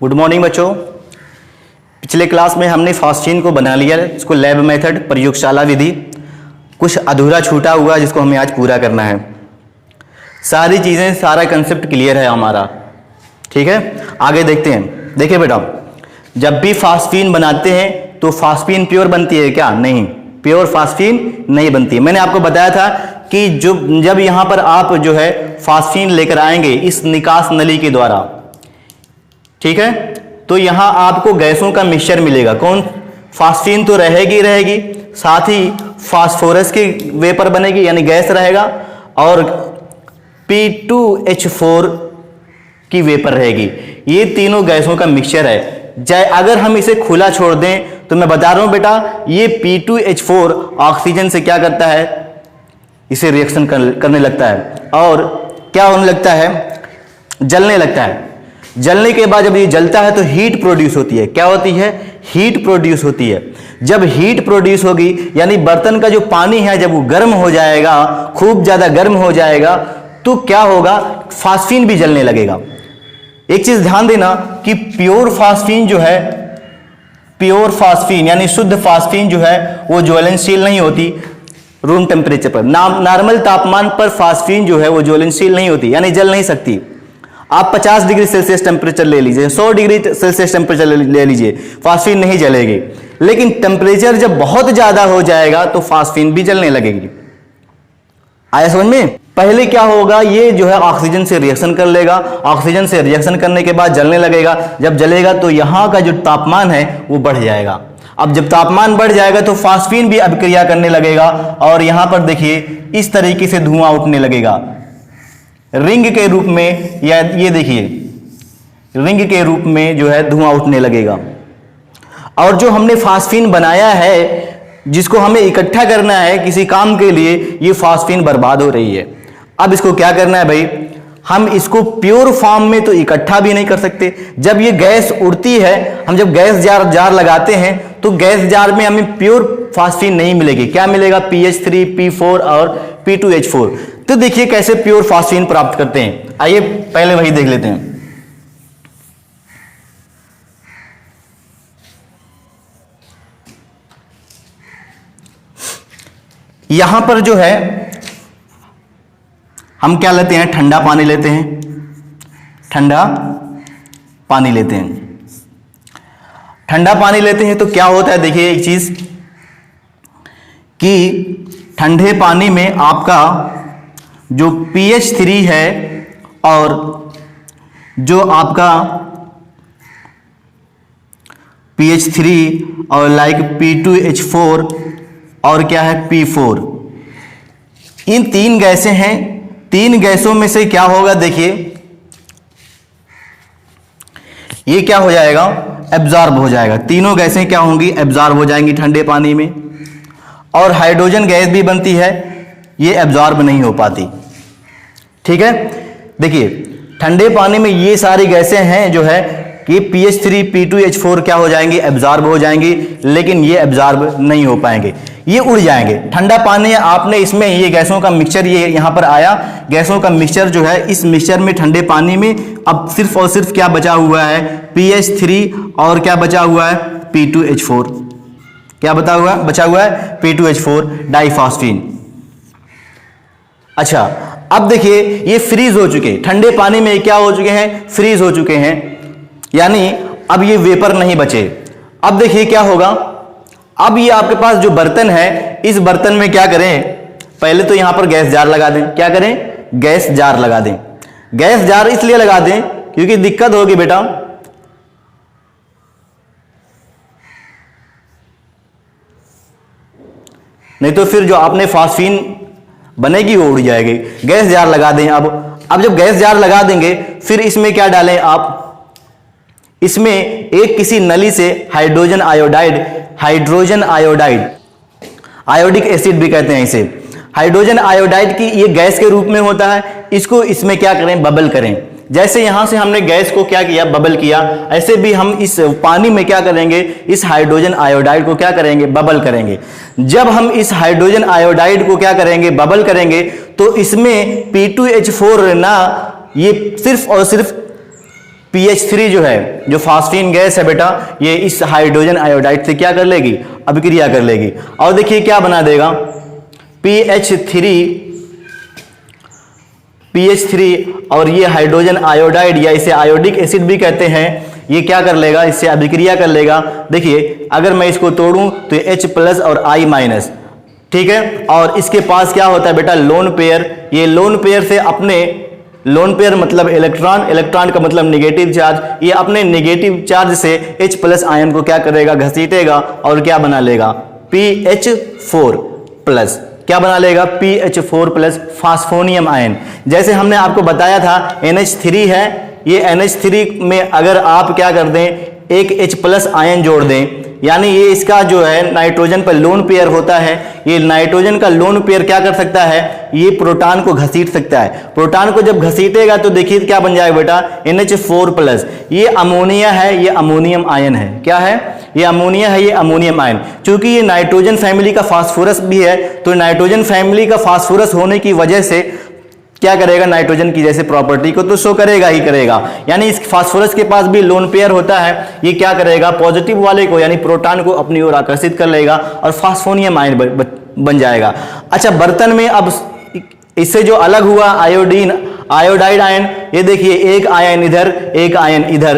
Good morning बच्चों। पिछले class में हमने फास्फीन को बना लिया, इसको लैब मेथड प्रयोगशाला विधि, कुछ अधूरा छूटा हुआ जिसको हमें आज पूरा करना है। सारी चीज़ें, सारा कंसेप्ट क्लियर है हमारा, ठीक है। आगे देखते हैं। देखिए बेटा, जब भी फास्फीन बनाते हैं तो फास्फीन प्योर बनती है क्या? नहीं, प्योर फास्फीन नहीं बनती है। मैंने आपको बताया था कि जब यहाँ पर आप जो है फास्फीन लेकर आएंगे इस निकास नली के द्वारा, ठीक है, तो यहां आपको गैसों का मिक्सचर मिलेगा। कौन? फास्फीन तो रहेगी, साथ ही फास्फोरस की वेपर बनेगी यानी गैस रहेगा, और P2H4 की वेपर रहेगी। ये तीनों गैसों का मिक्सचर है। अगर हम इसे खुला छोड़ दें तो मैं बता रहा हूं बेटा, ये P2H4 ऑक्सीजन से क्या करता है? इसे रिएक्शन करने लगता है और क्या होने लगता है? जलने लगता है। जलने के बाद जब ये जलता है तो हीट प्रोड्यूस होती है। क्या होती है? हीट प्रोड्यूस होती है। जब हीट प्रोड्यूस होगी यानी बर्तन का जो पानी है जब वो गर्म हो जाएगा, खूब ज्यादा गर्म हो जाएगा, तो क्या होगा? फास्फीन भी जलने लगेगा। एक चीज ध्यान देना कि प्योर फास्फीन जो है, प्योर फास्फीन यानी शुद्ध फास्फीन जो है वो ज्वलनशील नहीं होती रूम टेम्परेचर पर। नॉर्मल तापमान पर फास्फीन जो है वो ज्वलनशील नहीं होती यानी जल नहीं सकती। आप 50 डिग्री सेल्सियस टेम्परेचर ले लीजिए, 100 डिग्री सेल्सियस टेम्परेचर ले लीजिए, फास्फीन नहीं जलेगी। लेकिन टेम्परेचर जब बहुत ज्यादा हो जाएगा तो फास्फीन भी जलने लगेगी। आया समझ में? पहले क्या होगा? ये जो है ऑक्सीजन से रिएक्शन कर लेगा, ऑक्सीजन से रिएक्शन करने के बाद जलने लगेगा। जब जलेगा तो यहां का जो तापमान है वो बढ़ जाएगा। अब जब तापमान बढ़ जाएगा तो फास्फीन भी अभिक्रिया करने लगेगा और यहां पर देखिए इस तरीके से धुआं उठने लगेगा रिंग के रूप में, या ये देखिए रिंग के रूप में जो है धुआं उठने लगेगा। और जो हमने फास्फीन बनाया है, जिसको हमें इकट्ठा करना है किसी काम के लिए, ये फास्फीन बर्बाद हो रही है। अब इसको क्या करना है भाई? हम इसको प्योर फॉर्म में तो इकट्ठा भी नहीं कर सकते। जब ये गैस उड़ती है, हम जब गैस जार लगाते हैं तो गैस जार में हमें प्योर फास्फीन नहीं मिलेगी। क्या मिलेगा? PH3, P4 और P2H4। तो देखिए कैसे प्योर फास्फीन प्राप्त करते हैं। आइए पहले वही देख लेते हैं। यहां पर जो है हम क्या लेते हैं? ठंडा पानी लेते हैं, ठंडा पानी लेते हैं। ठंडा पानी लेते हैं तो क्या होता है? देखिए एक चीज कि ठंडे पानी में आपका जो PH3 है और जो आपका PH3 और लाइक P2H4 और क्या है P4, इन तीन गैसें हैं। तीन गैसों में से क्या होगा? देखिए ये क्या हो जाएगा? एब्जॉर्ब हो जाएगा। तीनों गैसें क्या होंगी? एब्जॉर्ब हो जाएंगी ठंडे पानी में। और हाइड्रोजन गैस भी बनती है, ये एब्जॉर्ब नहीं हो पाती, ठीक है। देखिए ठंडे पानी में ये सारी गैसें हैं जो है कि PH3, P2H4 क्या हो जाएंगी? एब्जॉर्ब हो जाएंगी, लेकिन ये एब्जॉर्ब नहीं हो पाएंगे, ये उड़ जाएंगे। ठंडा पानी आपने इसमें ये गैसों का मिक्सचर, ये यहां पर आया गैसों का मिक्सचर जो है, इस मिक्सचर में ठंडे पानी में अब सिर्फ और सिर्फ क्या बचा हुआ है? PH3 और क्या बचा हुआ है? P2H4। क्या बचा हुआ है? P2H4 डाइफॉस्फीन। अच्छा अब देखिए ये फ्रीज हो चुके हैं, ठंडे पानी में क्या हो चुके हैं? फ्रीज हो चुके हैं, यानी अब ये वेपर नहीं बचे। अब देखिए क्या होगा? अब ये आपके पास जो बर्तन है, इस बर्तन में क्या करें? पहले तो यहां पर गैस जार लगा दें। क्या करें? गैस जार लगा दें। गैस जार इसलिए लगा दें क्योंकि दिक्कत होगी बेटा, नहीं तो फिर जो आपने फास्फीन बनेगी वो उड़ जाएगी। गैस जार लगा दें। अब जब गैस जार लगा देंगे फिर इसमें क्या डालें आप? इसमें एक किसी नली से हाइड्रोजन आयोडाइड, आयोडिक एसिड भी कहते हैं इसे, हाइड्रोजन आयोडाइड की ये गैस के रूप में होता है। इसको इसमें क्या करें? बबल करें। जैसे यहां से हमने गैस को क्या किया? बबल किया, ऐसे भी हम इस पानी में क्या करेंगे? इस हाइड्रोजन आयोडाइड को क्या करेंगे? बबल करेंगे। जब हम इस हाइड्रोजन आयोडाइड को क्या करेंगे? बबल करेंगे, तो इसमें P2H4 ना, ये सिर्फ और सिर्फ PH3 जो है, जो फास्फीन गैस है बेटा, ये इस हाइड्रोजन आयोडाइड से क्या कर लेगी, अभिक्रिया कर लेगी। और देखिए क्या बना देगा, PH3 और ये हाइड्रोजन आयोडाइड या इसे आयोडिक एसिड भी कहते हैं, ये क्या कर लेगा, इससे अभिक्रिया कर लेगा। देखिए अगर मैं इसको तोड़ूं तो ये H+ और I-, ठीक है। और इसके पास क्या होता है बेटा, लोन पेयर। ये लोन पेयर से अपने, लोन पेयर मतलब इलेक्ट्रॉन, इलेक्ट्रॉन का मतलब नेगेटिव चार्ज, ये अपने नेगेटिव चार्ज से H+ आयन को क्या करेगा, घसीटेगा और क्या बना लेगा, PH4+। क्या बना लेगा, PH4+ फास्फोनियम आयन। जैसे हमने आपको बताया था NH3 है, ये NH3 में अगर आप क्या कर दें, एक H+ आयन जोड़ दें, यानी ये इसका जो है नाइट्रोजन पर लोन पेयर होता है, ये नाइट्रोजन का लोन पेयर क्या कर सकता है, ये प्रोटॉन को घसीट सकता है। प्रोटॉन को जब घसीटेगा तो देखिए क्या बन जाएगा बेटा, NH4+। ये अमोनिया है, ये अमोनियम आयन है। क्या है, ये अमोनिया है, ये अमोनियम आयन। क्योंकि ये नाइट्रोजन फैमिली का फास्फोरस भी है, तो नाइट्रोजन फैमिली का फास्फोरस होने की वजह से क्या करेगा, नाइट्रोजन की जैसे प्रॉपर्टी को तो शो करेगा ही करेगा। यानी इस फास्फोरस के पास भी लोन पेयर होता है, ये क्या करेगा, पॉजिटिव वाले को यानी प्रोटॉन को अपनी ओर आकर्षित कर लेगा और फास्फोनियम आयन बन जाएगा। अच्छा, बर्तन में अब इससे जो अलग हुआ आयोडाइड आयन, ये देखिए एक आयन इधर, एक आयन इधर,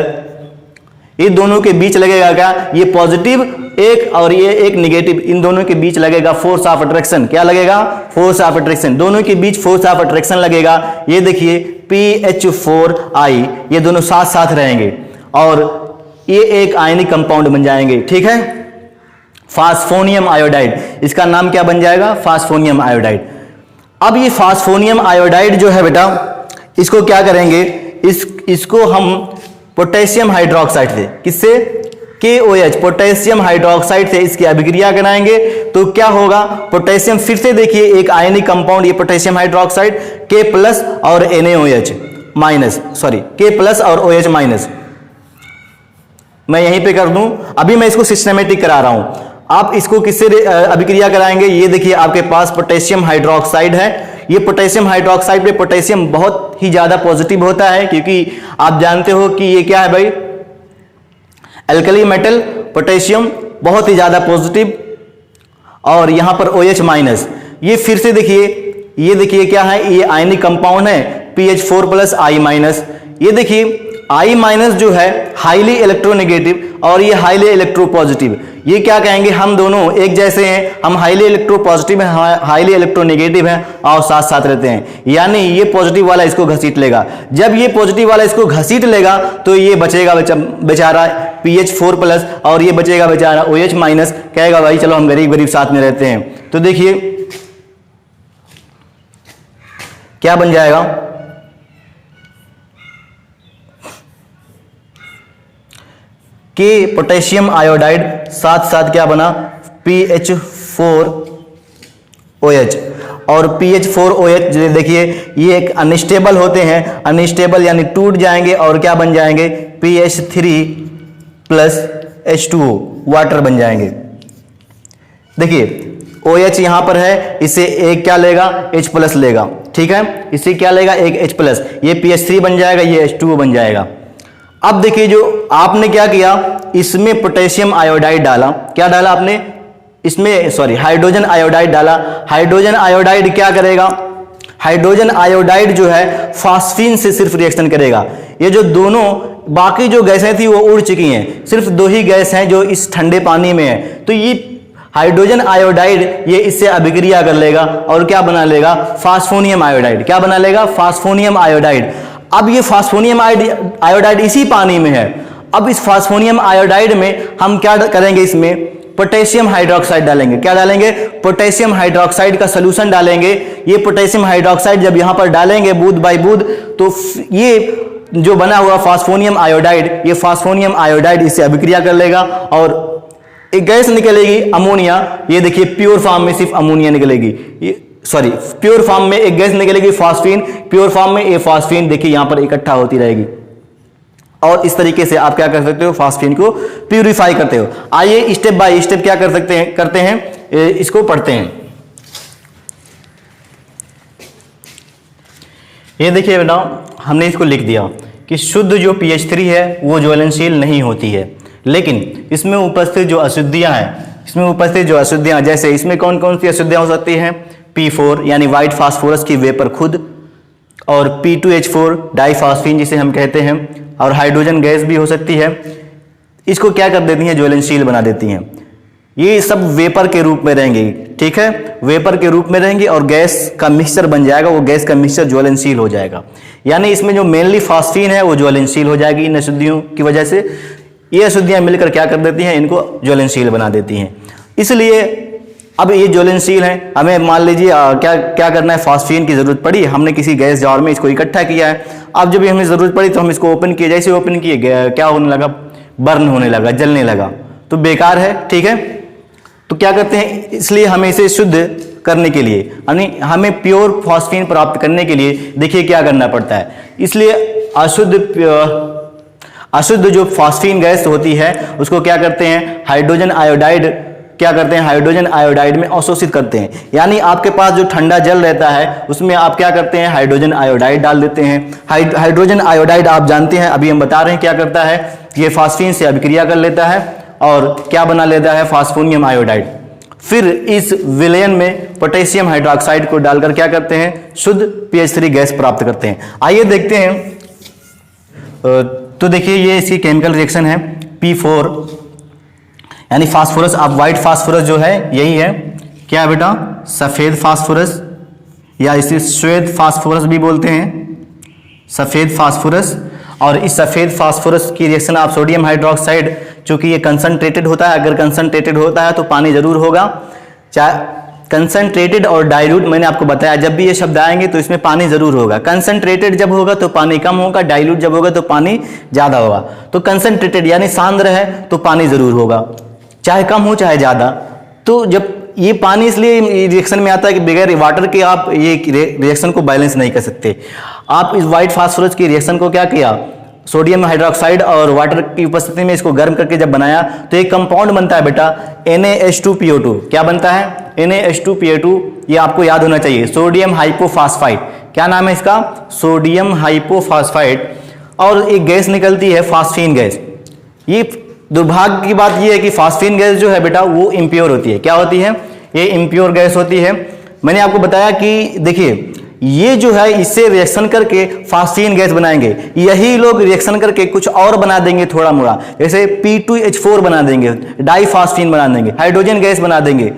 ये दोनों के बीच लगेगा क्या, ये पॉजिटिव एक और ये एक नेगेटिव, इन दोनों के बीच लगेगा फोर्स ऑफ अट्रैक्शन। क्या लगेगा, फोर्स ऑफ अट्रैक्शन, दोनों के बीच फोर्स ऑफ अट्रैक्शन लगेगा। ये देखिए PH4I, ये दोनों साथ साथ रहेंगे और ये एक आयनिक कंपाउंड बन जाएंगे, ठीक है, फास्फोनियम आयोडाइड। इसका नाम क्या बन जाएगा, फास्फोनियम आयोडाइड। अब ये फास्फोनियम आयोडाइड जो है बेटा, इसको क्या करेंगे, इसको हम पोटेशियम हाइड्रोक्साइड से, किससे, KOH, पोटेशियम हाइड्रोक्साइड से इसकी अभिक्रिया कराएंगे तो क्या होगा, पोटेशियम फिर से देखिए एक आयनिक कंपाउंड, ये पोटेशियम हाइड्रोक्साइड K+ और NaOH-, सॉरी K+ और OH-। मैं यहीं पे कर दूं, अभी मैं इसको सिस्टमेटिक करा रहा हूं। आप इसको किससे अभिक्रिया कराएंगे, ये देखिए आपके पास पोटेशियम हाइड्रोक्साइड है। ये पोटेशियम हाइड्रोक्साइड पे पोटेशियम बहुत ही ज्यादा पॉजिटिव होता है, क्योंकि आप जानते हो कि ये क्या है भाई, एल्कली मेटल, पोटेशियम बहुत ही ज्यादा पॉजिटिव, और यहां पर OH-। ये फिर से देखिए, ये देखिए क्या है, ये आयनिक कंपाउंड है PH4+ I-। ये देखिए I- जो है हाईली इलेक्ट्रोनेगेटिव और ये हाईली इलेक्ट्रोपॉजिटिव। ये क्या कहेंगे, हम दोनों एक जैसे हैं, हम हाईली इलेक्ट्रोपॉजिटिव हैं, हाईली इलेक्ट्रोनेगेटिव हैं और साथ साथ रहते हैं। यानी ये पॉजिटिव वाला इसको घसीट लेगा। जब ये पॉजिटिव वाला इसको घसीट लेगा तो ये बचेगा बेचारा PH4+ और ये बचेगा बेचारा OH-। कहेगा भाई चलो हम गरीब गरीब साथ में रहते हैं। तो देखिए क्या बन जाएगा, के पोटेशियम आयोडाइड साथ साथ क्या बना, PH4OH। और PH4OH जो देखिए ये एक अनस्टेबल होते हैं, अनस्टेबल यानी टूट जाएंगे और क्या बन जाएंगे, PH3+ H2O, वाटर बन जाएंगे। देखिए OH यहां पर है, इसे एक क्या लेगा, H+ लेगा, ठीक है, इसे क्या लेगा, एक H+, ये PH3 बन जाएगा, ये H2O बन जाएगा। अब देखिए जो आपने क्या किया, इसमें पोटेशियम आयोडाइड डाला, क्या डाला आपने इसमें, सॉरी हाइड्रोजन आयोडाइड डाला। हाइड्रोजन आयोडाइड क्या करेगा, हाइड्रोजन आयोडाइड जो है फास्फीन से सिर्फ रिएक्शन करेगा। ये जो दोनों बाकी जो गैसें थी वो उड़ चुकी हैं, सिर्फ दो ही गैस हैं जो इस ठंडे पानी में है। तो ये हाइड्रोजन आयोडाइड ये इससे अभिक्रिया कर लेगा और क्या बना लेगा, फास्फोनियम आयोडाइड। क्या बना लेगा, फास्फोनियम आयोडाइड। अब ये फास्फोनियम आयोडाइड इसी पानी में है। अब इस फास्फोनियम आयोडाइड में हम क्या करेंगे, इसमें पोटेशियम हाइड्रोक्साइड डालेंगे। क्या डालेंगे, पोटेशियम हाइड्रोक्साइड का सॉल्यूशन डालेंगे। ये पोटेशियम हाइड्रोक्साइड जब यहां पर डालेंगे बूंद बाय बूंद, तो ये जो बना हुआ फास्फोनियम आयोडाइड, ये फास्फोनियम आयोडाइड इससे अभिक्रिया कर लेगा और एक गैस निकलेगी अमोनिया। ये देखिए प्योर फॉर्म में सिर्फ अमोनिया निकलेगी, सॉरी प्योर फॉर्म में एक गैस निकलेगी फास्फीन, प्योर फॉर्म में ये फास्फीन देखिए यहां पर इकट्ठा होती रहेगी और इस तरीके से आप क्या कर सकते हो, फास्फीन को प्यूरिफाई करते हो। आइए स्टेप बाय स्टेप क्या कर सकते हैं, करते हैं, इसको पढ़ते हैं। ये देखिए बेटा हमने इसको लिख दिया कि शुद्ध जो PH3 है वो ज्वलनशील नहीं होती है, लेकिन इसमें उपस्थित जो अशुद्धियां हैं, जैसे इसमें कौन कौन सी अशुद्धियां हो सकती हैं, P4 यानी व्हाइट फास्फोरस की वेपर खुद, और P2H4 डाइफॉस्फीन जिसे हम कहते हैं, और हाइड्रोजन गैस भी हो सकती है। इसको क्या कर देती हैं, ज्वलनशील बना देती हैं। ये सब वेपर के रूप में रहेंगे, ठीक है, वेपर के रूप में रहेंगे और गैस का मिक्सचर बन जाएगा, वो गैस का मिक्सचर ज्वलनशील हो जाएगा। यानी इसमें जो मेनली फास्फीन है वो ज्वलनशील हो जाएगी इन अशुद्धियों की वजह से। ये अशुद्धियां मिलकर क्या कर देती हैं, इनको ज्वलनशील बना देती हैं। इसलिए अब ये ज्वलनशील है, हमें मान लीजिए क्या करना है, फास्फीन की जरूरत पड़ी, हमने किसी गैस जार में इसको इकट्ठा किया है। अब जब हमें जरूरत पड़ी तो हम इसको ओपन किए, जैसे ओपन किए क्या होने लगा, बर्न होने लगा, जलने लगा, तो बेकार है, ठीक है। तो क्या करते हैं, इसलिए हमें इसे शुद्ध करने के लिए, यानी हमें प्योर फास्फीन प्राप्त करने के लिए देखिए क्या करना पड़ता है। इसलिए अशुद्ध जो फास्फीन गैस होती है उसको क्या करते हैं, हाइड्रोजन आयोडाइड में अवशोषित करते हैं। यानी आपके पास जो ठंडा जल रहता है उसमें आप क्या करते हैं, हाइड्रोजन आयोडाइड डाल देते हैं। हाइड्रोजन आयोडाइड आप जानते हैं, अभी हम बता रहे हैं क्या करता है, ये फास्फीन से अभिक्रिया कर लेता है और क्या बना लेता है, फास्फोनियम आयोडाइड। फिर इस विलयन में पोटेशियम हाइड्रोक्साइड को डालकर क्या करते हैं, शुद्ध PH3 गैस प्राप्त करते हैं। आइए देखते हैं। तो देखिए ये इसकी केमिकल रिएक्शन है, P4 यानी फास्फोरस, अब व्हाइट फास्फोरस जो है यही है, क्या है बेटा, सफेद फास्फोरस, या इसे श्वेत फास्फोरस भी बोलते हैं, सफेद फास्फोरस। और इस सफेद फास्फोरस की रिएक्शन आप सोडियम हाइड्रोक्साइड, चूंकि ये कंसंट्रेटेड होता है, अगर कंसंट्रेटेड होता है तो पानी जरूर होगा, चाहे कंसंट्रेटेड और डाइल्यूट, मैंने आपको बताया जब भी ये शब्द आएंगे तो इसमें पानी जरूर होगा। कंसंट्रेटेड जब होगा तो पानी कम होगा, डाइल्यूट जब होगा तो पानी ज्यादा होगा। तो कंसंट्रेटेड यानी सांद्र है तो पानी जरूर होगा, चाहे कम हो चाहे ज्यादा। तो जब ये पानी इसलिए रिएक्शन में आता है कि बगैर वाटर के आप ये रिएक्शन को बैलेंस नहीं कर सकते। आप इस व्हाइट फास्फोरस की रिएक्शन को क्या किया, सोडियम हाइड्रोक्साइड और वाटर की उपस्थिति में इसको गर्म करके जब बनाया तो एक कंपाउंड बनता है बेटा, NaH2PO2। क्या बनता है, NaH2PO2, ये आपको याद होना चाहिए, सोडियम हाइपोफॉस्फाइड। क्या नाम है इसका, सोडियम हाइपोफॉस्फाइड। और एक गैस निकलती है फास्फीन गैस। ये दुर्भाग्य की बात यह है कि फास्फीन गैस जो है बेटा वो इम्प्योर होती है। क्या होती है, ये इम्प्योर गैस होती है। मैंने आपको बताया कि देखिए ये जो है इससे रिएक्शन करके फास्फीन गैस बनाएंगे, यही लोग रिएक्शन करके कुछ और बना देंगे थोड़ा मोड़ा, जैसे P2H4 बना देंगे, डाइफॉस्फीन बना देंगे, हाइड्रोजन गैस बना देंगे।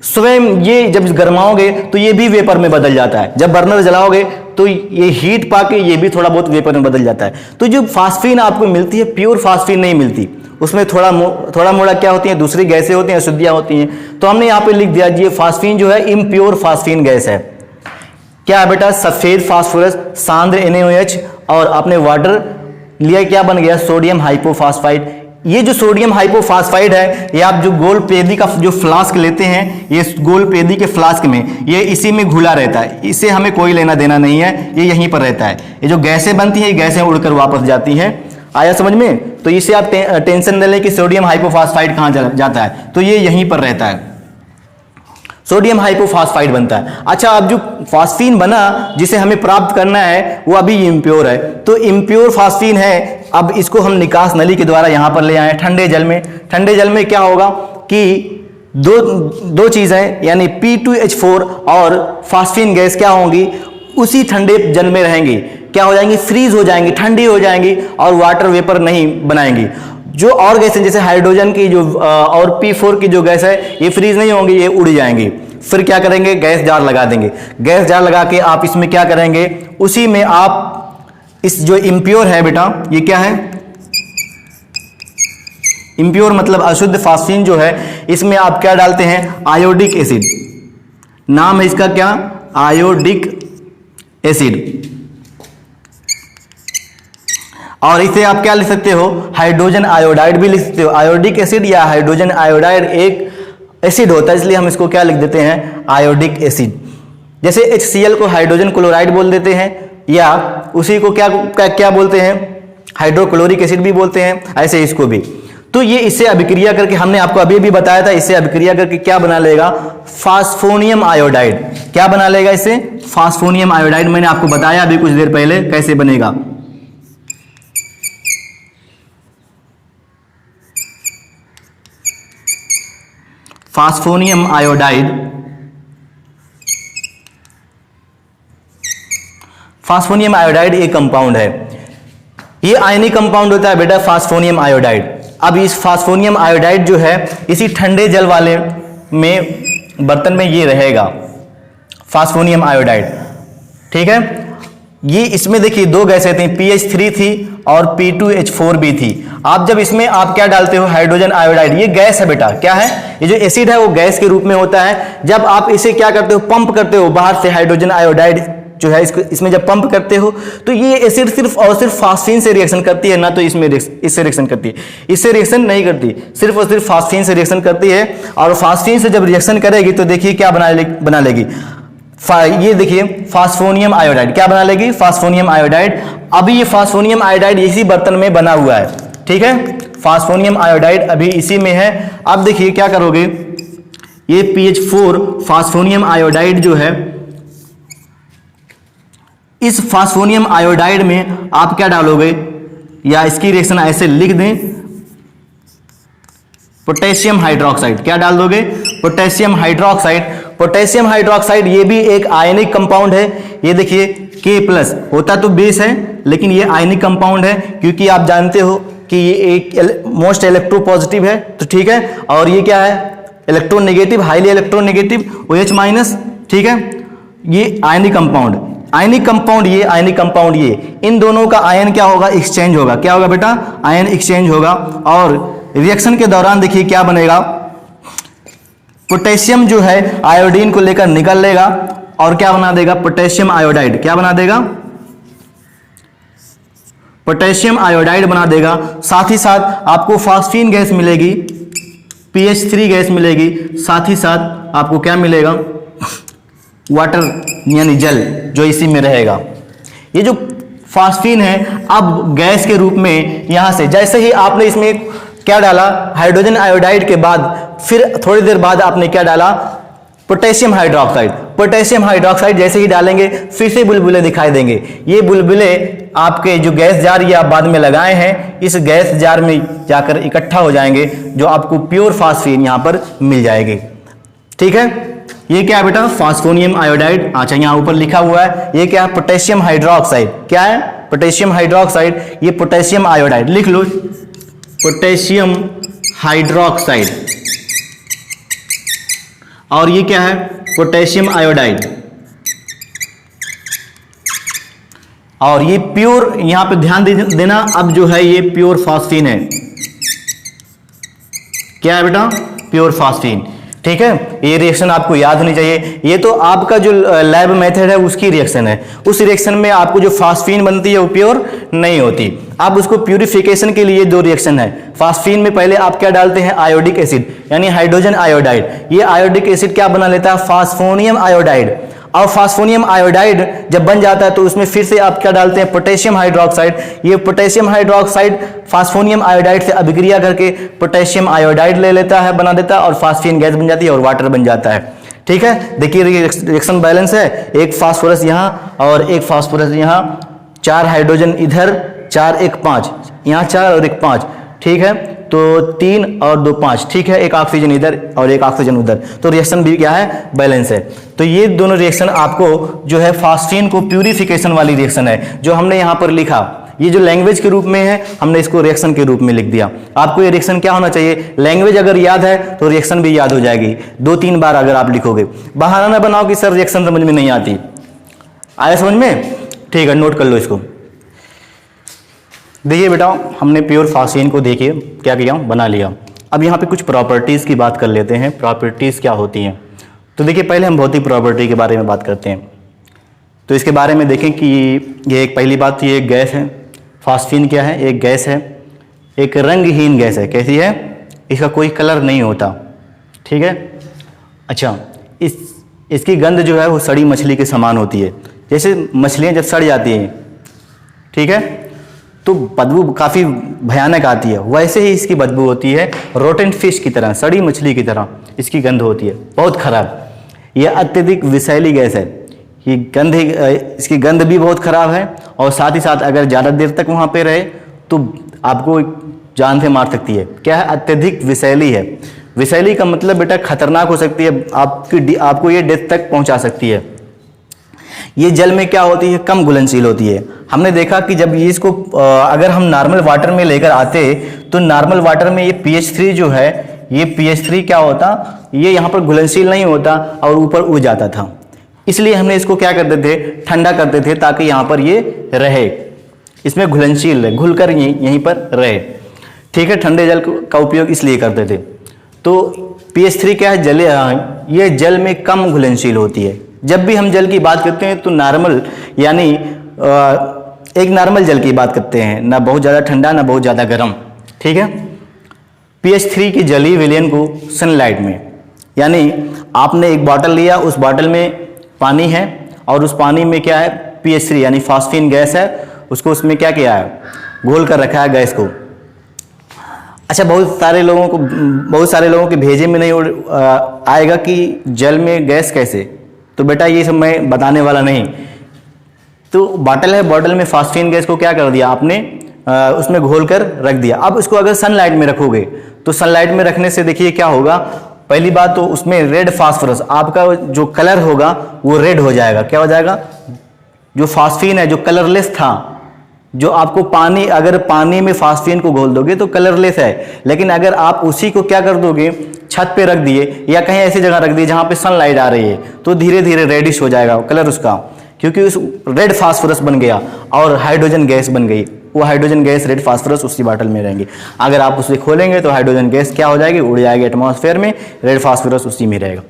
स्वयं ये जब गरमाओगे तो ये भी वेपर में बदल जाता है, जब बर्नर जलाओगे तो ये हीट पाके ये भी थोड़ा बहुत वेपर में बदल जाता है। तो जो फास्फीन आपको मिलती है प्योर फास्फीन नहीं मिलती, उसमें थोड़ा मोड़ा क्या होती है, दूसरी गैसें होती हैं, अशुद्धियां होती हैं। तो हमने यहाँ पे लिख दिया ये फास्फीन जो है इम्प्योर फास्फीन गैस है। क्या है बेटा, सफेद फास्फोरस, सांद्र NaOH और आपने वाटर लिया, क्या बन गया, सोडियम हाइपोफॉस्फाइड। ये जो सोडियम हाइपोफॉस्फाइड है ये आप जो गोलपेदी का जो फ्लास्क लेते हैं, ये गोलपेदी के फ्लास्क में ये इसी में घुला रहता है, इससे हमें कोई लेना देना नहीं है, ये यहीं पर रहता है। ये जो गैसें बनती हैं ये गैसें उड़कर वापस जाती हैं। आया समझ में? तो इससे आप टेंशन न लें कि सोडियम हाइपोफॉस्फाइड कहाँ जाता है, तो ये यहीं पर रहता है, सोडियम हाइपोफॉस्फाइड बनता है। अच्छा, अब जो फास्फीन बना जिसे हमें प्राप्त करना है वो अभी इम्प्योर है, तो इम्प्योर फास्फीन है। अब इसको हम निकास नली के द्वारा यहां पर ले आए ठंडे जल में। ठंडे जल में क्या होगा कि दो चीजें यानी P2H4 और फास्फीन गैस क्या होंगी, उसी ठंडे जल में रहेंगी, क्या हो जाएंगी, फ्रीज हो जाएंगी, ठंडी हो जाएंगी और वाटर वेपर नहीं बनाएंगी। जो और गैसें जैसे हाइड्रोजन की जो और P4 की जो गैस है ये फ्रीज नहीं होंगी, ये उड़ जाएंगी। फिर क्या करेंगे, गैस जार लगा देंगे। गैस जार लगा के आप इसमें क्या करेंगे, उसी में आप इस जो इम्प्योर है बेटा, ये क्या है, इम्प्योर मतलब अशुद्ध फास्फीन जो है, इसमें आप क्या डालते हैं, आयोडिक एसिड। नाम है इसका क्या, आयोडिक एसिड। और इसे आप क्या लिख सकते हो, हाइड्रोजन आयोडाइड भी लिख सकते हो। आयोडिक एसिड या हाइड्रोजन आयोडाइड एक एसिड होता है, इसलिए हम इसको क्या लिख देते हैं, आयोडिक एसिड। जैसे HCl को हाइड्रोजन क्लोराइड बोल देते हैं, या उसी को क्या बोलते हैं, हाइड्रोक्लोरिक एसिड भी बोलते हैं, ऐसे इसको भी। तो ये इससे अभिक्रिया करके, हमने आपको अभी भी बताया था, इससे अभिक्रिया करके क्या बना लेगा, फास्फोनियम आयोडाइड। क्या बना लेगा इससे, फास्फोनियम आयोडाइड। मैंने आपको बताया अभी कुछ देर पहले कैसे बनेगा। फास्फोनियम आयोडाइड, फास्फोनियम आयोडाइड एक कंपाउंड है, ये आयनिक कंपाउंड होता है बेटा फास्फोनियम आयोडाइड। अब इस फास्फोनियम आयोडाइड जो है इसी ठंडे जल वाले में बर्तन में ये रहेगा फास्फोनियम आयोडाइड, ठीक है। ये इसमें देखिए दो गैसें थी, PH3 थी और P2H4 भी थी। आप जब इसमें आप क्या डालते हो, हाइड्रोजन आयोडाइड, ये गैस है बेटा, क्या है, ये जो एसिड है वो गैस के रूप में होता है। जब आप इसे क्या करते हो, पंप करते हो बाहर से, हाइड्रोजन आयोडाइड जो है इसमें जब पंप करते हो तो ये एसिड सिर्फ और सिर्फ फास्फीन से रिएक्शन करती है, ना तो इसमें इससे रिएक्शन करती है, इससे रिएक्शन नहीं करती, सिर्फ और सिर्फ फास्फीन से रिएक्शन करती है। और फास्फीन से जब रिएक्शन करेगी तो देखिए क्या बना लेगी, ये देखिए फास्फोनियम आयोडाइड, क्या बना लेगी, फास्फोनियम आयोडाइड। अभी ये फास्फोनियम आयोडाइड इसी बर्तन में बना हुआ है, ठीक है, फास्फोनियम आयोडाइड अभी इसी में है। अब देखिए क्या करोगे, ये PH4 फास्फोनियम आयोडाइड जो है, इस फास्फोनियम आयोडाइड में आप क्या डालोगे, या इसकी रिएक्शन ऐसे लिख दें, पोटेशियम हाइड्रोक्साइड, क्या डाल दोगे, पोटेशियम हाइड्रोक्साइड। पोटेशियम हाइड्रोक्साइड ये भी एक आयनिक कंपाउंड है, ये देखिए K+ होता तो बेस है लेकिन ये आयनिक कंपाउंड है, क्योंकि आप जानते हो कि ये एक मोस्ट इलेक्ट्रोपॉजिटिव है, तो ठीक है। और ये क्या है, इलेक्ट्रोनेगेटिव, हाईली इलेक्ट्रोनेगेटिव, OH-, ठीक है। ये आयनिक कंपाउंड, आयनिक कंपाउंड ये, आयनिक कंपाउंड ये, इन दोनों का आयन क्या होगा, एक्सचेंज होगा, क्या होगा बेटा, आयन एक्सचेंज होगा। और रिएक्शन के दौरान देखिए क्या बनेगा, पोटेशियम जो है आयोडीन को लेकर निकल लेगा और क्या बना देगा, पोटेशियम आयोडाइड, क्या बना देगा, पोटेशियम आयोडाइड बना देगा। साथ ही साथ आपको फास्फीन गैस मिलेगी, PH3 गैस मिलेगी, साथ ही साथ आपको क्या मिलेगा, वाटर यानी जल जो इसी में रहेगा। ये जो फास्फीन है अब गैस के रूप में यहां से, जैसे ही आपने इसमें क्या डाला, हाइड्रोजन आयोडाइड के बाद फिर थोड़ी देर बाद आपने क्या डाला, पोटेशियम हाइड्रोक्साइड। पोटेशियम हाइड्रोक्साइड जैसे ही डालेंगे फिर से बुलबुले दिखाई देंगे। ये बुलबुले आपके जो गैस जार ये आप बाद में लगाए हैं, इस गैस जार में जाकर इकट्ठा हो जाएंगे, जो आपको प्योर फास्फीन यहां पर मिल जाएगी, ठीक है। ये क्या है बेटा, फास्फोनियम आयोडाइड, अच्छा यहां ऊपर लिखा हुआ है, ये क्या है, पोटेशियम हाइड्रोक्साइड, क्या है, पोटेशियम हाइड्रोक्साइड, ये पोटेशियम आयोडाइड लिख लो, पोटेशियम हाइड्रोक्साइड। और ये क्या है, पोटेशियम आयोडाइड। और ये प्योर, यहां पे ध्यान देना, अब जो है ये प्योर फास्फीन है, क्या है बेटा, प्योर फास्फीन, ठीक है। ये रिएक्शन आपको याद होनी चाहिए। ये तो आपका जो लैब मेथड है उसकी रिएक्शन है, उस रिएक्शन में आपको जो फास्फीन बनती है वो प्योर नहीं होती। आप उसको प्यूरिफिकेशन के लिए दो रिएक्शन है, फास्फीन में पहले आप क्या डालते हैं, आयोडिक एसिड यानी हाइड्रोजन आयोडाइड। ये आयोडिक एसिड क्या बना लेता है, फास्फोनियम आयोडाइड। और फास्फोनियम आयोडाइड जब बन जाता है तो उसमें फिर से आप क्या डालते हैं, पोटेशियम हाइड्रोक्साइड। ये पोटेशियम हाइड्रोक्साइड फास्फोनियम आयोडाइड से अभिक्रिया करके पोटेशियम आयोडाइड ले लेता है, बना देता है, और फास्फीन गैस बन जाती है और वाटर बन जाता है, ठीक है। देखिए रिएक्शन बैलेंस है, एक फास्फोरस यहाँ और एक फास्फोरस यहाँ, 4 हाइड्रोजन इधर, 4 1 5, यहाँ 4 और 1 5, ठीक है। तो 3 और 2 5, ठीक है, एक ऑक्सीजन इधर और एक ऑक्सीजन उधर, तो रिएक्शन भी क्या है, बैलेंस है। तो ये दोनों रिएक्शन आपको जो है फास्फीन को प्यूरिफिकेशन वाली रिएक्शन है, जो हमने यहाँ पर लिखा, ये जो लैंग्वेज के रूप में है हमने इसको रिएक्शन के रूप में लिख दिया। आपको ये रिएक्शन क्या होना चाहिए, लैंग्वेज अगर याद है तो रिएक्शन भी याद हो जाएगी, 2-3 बार अगर आप लिखोगे। बहाना ना बनाओ कि सर रिएक्शन समझ में नहीं आती, आया समझ में, ठीक है, नोट कर लो इसको। देखिए बेटा हमने प्योर फास्फीन को देखिए क्या किया, बना लिया। अब यहाँ पे कुछ प्रॉपर्टीज़ की बात कर लेते हैं, प्रॉपर्टीज़ क्या होती हैं। तो देखिए पहले हम भौतिक प्रॉपर्टी के बारे में बात करते हैं। तो इसके बारे में देखें कि ये एक पहली बात, ये एक गैस है, फास्फीन क्या है, एक गैस है, एक रंगहीन गैस है। कैसी है, इसका कोई कलर नहीं होता, ठीक है। अच्छा, इसकी गंध जो है वो सड़ी मछली के समान होती है, जैसे मछलियाँ जब सड़ जाती हैं, ठीक है, तो बदबू काफ़ी भयानक आती है, वैसे ही इसकी बदबू होती है, रोटेन फिश की तरह, सड़ी मछली की तरह इसकी गंध होती है, बहुत खराब। यह अत्यधिक विषैली गैस है, ये गंध, इसकी गंध भी बहुत खराब है, और साथ ही साथ अगर ज़्यादा देर तक वहाँ पे रहे तो आपको जान से मार सकती है। क्या है, अत्यधिक विषैली है। विषैली का मतलब बेटा खतरनाक हो सकती है, आपको ये डेथ तक पहुंचा सकती है। ये जल में क्या होती है, कम घुलनशील होती है। हमने देखा कि जब ये इसको अगर हम नॉर्मल वाटर में लेकर आते तो नॉर्मल वाटर में ये pH3 जो है, ये pH3 क्या होता, ये यहाँ पर घुलनशील नहीं होता और ऊपर उड़ जाता था। इसलिए हमने इसको क्या करते थे, ठंडा करते थे ताकि यहाँ पर ये रहे, इसमें घुलनशील रहे, घुलकर यहीं पर रहे। ठीक है, ठंडे जल का उपयोग इसलिए करते थे। तो pH3 क्या है, जले ये जल में कम घुलनशील होती है। जब भी हम जल की बात करते हैं तो नॉर्मल यानी एक नॉर्मल जल की बात करते हैं, ना बहुत ज़्यादा ठंडा ना बहुत ज़्यादा गर्म। ठीक है, pH3 की जलीय विलयन को सनलाइट में, यानी आपने एक बॉटल लिया, उस बॉटल में पानी है और उस पानी में क्या है, pH3 यानी फास्फीन गैस है, उसको उसमें क्या किया है, घोल कर रखा है गैस को। अच्छा, बहुत सारे लोगों के भेजे में नहीं आएगा कि जल में गैस कैसे, तो बेटा ये सब मैं बताने वाला नहीं। तो बॉटल है, बॉटल में फास्फीन गैस को क्या कर दिया आपने, उसमें घोल कर रख दिया। अब उसको अगर सनलाइट में रखोगे तो सनलाइट में रखने से देखिए क्या होगा, पहली बात तो उसमें रेड फास्फोरस, आपका जो कलर होगा वो रेड हो जाएगा। क्या हो जाएगा, जो फास्फीन है, जो कलरलेस था, जो आपको पानी, अगर पानी में फास्फीन को घोल दोगे तो कलरलेस है, लेकिन अगर आप उसी को क्या कर दोगे, छत पे रख दिए या कहीं ऐसी जगह रख दिए जहाँ पे सनलाइट आ रही है, तो धीरे धीरे रेडिश हो जाएगा कलर उसका, क्योंकि उस रेड फास्फोरस बन गया और हाइड्रोजन गैस बन गई। वो हाइड्रोजन गैस, रेड फास्फोरस उसी बॉटल में रहेंगे। अगर आप उसे खोलेंगे तो हाइड्रोजन गैस क्या हो जाएगी, उड़ जाएगी एटमॉस्फेयर में, रेड फास्फोरस उसी में रहेगा।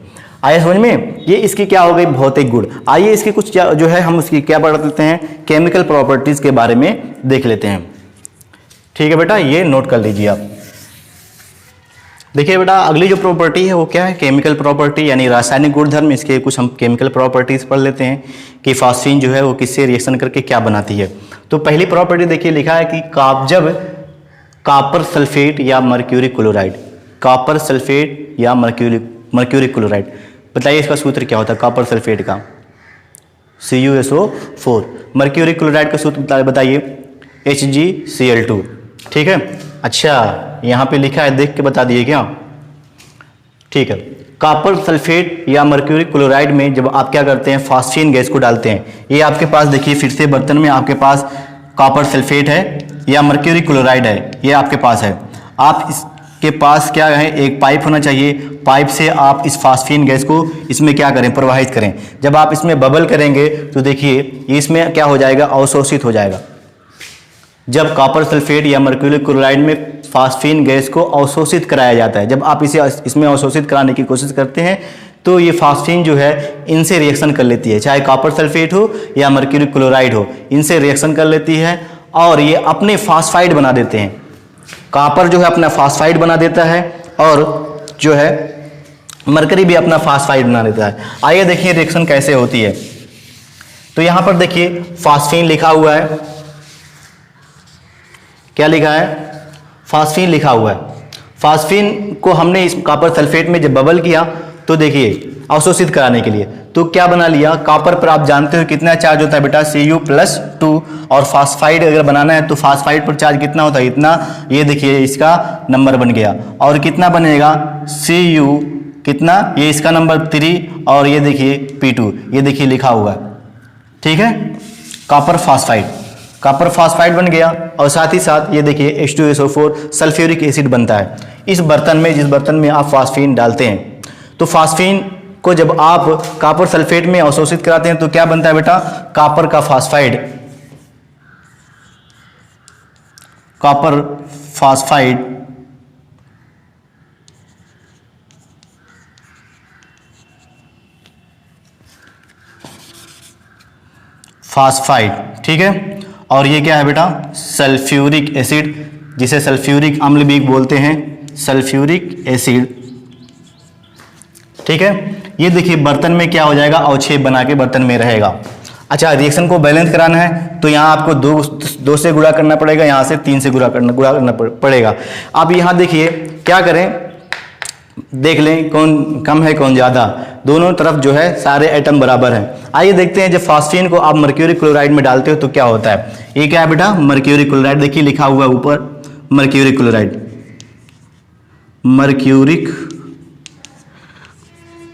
आइए समझ में, ये इसकी क्या हो गई, भौतिक गुण। आइए इसकी कुछ क्या जो है हम उसकी क्या पढ़ लेते हैं, केमिकल प्रॉपर्टीज के बारे में देख लेते हैं। ठीक है बेटा, ये नोट कर लीजिए आप। देखिए बेटा, अगली जो प्रॉपर्टी है वो क्या है, केमिकल प्रॉपर्टी यानी रासायनिक गुणधर्म। इसके कुछ हम केमिकल प्रॉपर्टीज पढ़ लेते हैं कि फास्फीन जो है वो किससे रिएक्शन करके क्या बनाती है। तो पहली प्रॉपर्टी देखिए, लिखा है कि जब कॉपर सल्फेट या मर्क्यूरी क्लोराइड, कॉपर सल्फेट या मर्क्यूरी क्लोराइड, बताइए इसका सूत्र क्या होता है कॉपर सल्फेट का, CuSO4। मर्क्यूरी क्लोराइड का सूत्र बताइए, HgCl2। ठीक है, अच्छा यहाँ पे लिखा है, देख के बता दिए क्या। ठीक है, कॉपर सल्फेट या मर्क्यूरी क्लोराइड में जब आप क्या करते हैं, फास्फीन गैस को डालते हैं। ये आपके पास देखिए, फिर से बर्तन में आपके पास कॉपर सल्फेट है या मर्क्यूरी क्लोराइड है, ये आपके पास है। आप इसके पास क्या है, एक पाइप होना चाहिए, पाइप से आप इस फास्फीन गैस को इसमें क्या करें, प्रवाहित करें। जब आप इसमें बबल करेंगे तो देखिए इसमें क्या हो जाएगा, अवशोषित हो जाएगा। जब कॉपर सल्फेट या मर्क्यूरी क्लोराइड में फास्फीन गैस को अवशोषित कराया जाता है, जब आप इसे इसमें अवशोषित कराने की कोशिश करते हैं तो ये फास्फीन जो है इनसे रिएक्शन कर लेती है, चाहे कॉपर सल्फेट हो या मर्क्यूरी क्लोराइड हो, इनसे रिएक्शन कर लेती है और ये अपने फास्फाइड बना देते हैं। कॉपर जो है अपना फास्फाइड बना देता है और जो है मरकरी भी अपना फास्फाइड बना देता है। आइए देखिए रिएक्शन कैसे होती है। तो यहाँ पर देखिए फास्फीन लिखा हुआ है, क्या लिखा है, फास्फीन लिखा हुआ है। फास्फीन को हमने इस कॉपर सल्फेट में जब बबल किया तो देखिए अवशोषित कराने के लिए तो क्या बना लिया, कॉपर पर आप जानते हो कितना चार्ज होता है बेटा, Cu+2, और फास्फाइड अगर बनाना है तो फास्फाइड पर चार्ज कितना होता है, इतना। ये देखिए इसका नंबर बन गया और कितना बनेगा, Cu कितना, ये इसका नंबर 3 और ये देखिए P2, ये देखिए लिखा हुआ है। ठीक है, कॉपर फास्फाइड बन गया और साथ ही साथ ये देखिए H2SO4 सल्फ्यूरिक एसिड बनता है इस बर्तन में, जिस बर्तन में आप फास्फीन डालते हैं। तो फास्फीन को जब आप कॉपर सल्फेट में अवशोषित कराते हैं तो क्या बनता है बेटा, कॉपर का फास्फाइड, कॉपर फास्फाइड। ठीक है, और ये क्या है बेटा, सल्फ्यूरिक एसिड, जिसे सल्फ्यूरिक अम्ल भी बोलते हैं, सल्फ्यूरिक एसिड। ठीक है, ये देखिए बर्तन में क्या हो जाएगा, अवक्षेप बना के बर्तन में रहेगा। अच्छा, रिएक्शन को बैलेंस कराना है तो यहाँ आपको दो से गुणा करना पड़ेगा, यहाँ से 3 से गुणा करना पड़ेगा। अब यहाँ देखिए क्या करें, देख लें कौन कम है कौन ज़्यादा, दोनों तरफ जो है सारे एटम बराबर हैं। आइए देखते हैं जब फास्फीन को आप मर्क्यूरी क्लोराइड में डालते हो तो क्या होता है। ये क्या है बेटा, मर्क्यूरी क्लोराइड, देखिए लिखा हुआ ऊपर मर्क्यूरी क्लोराइड, मर्क्यूरिक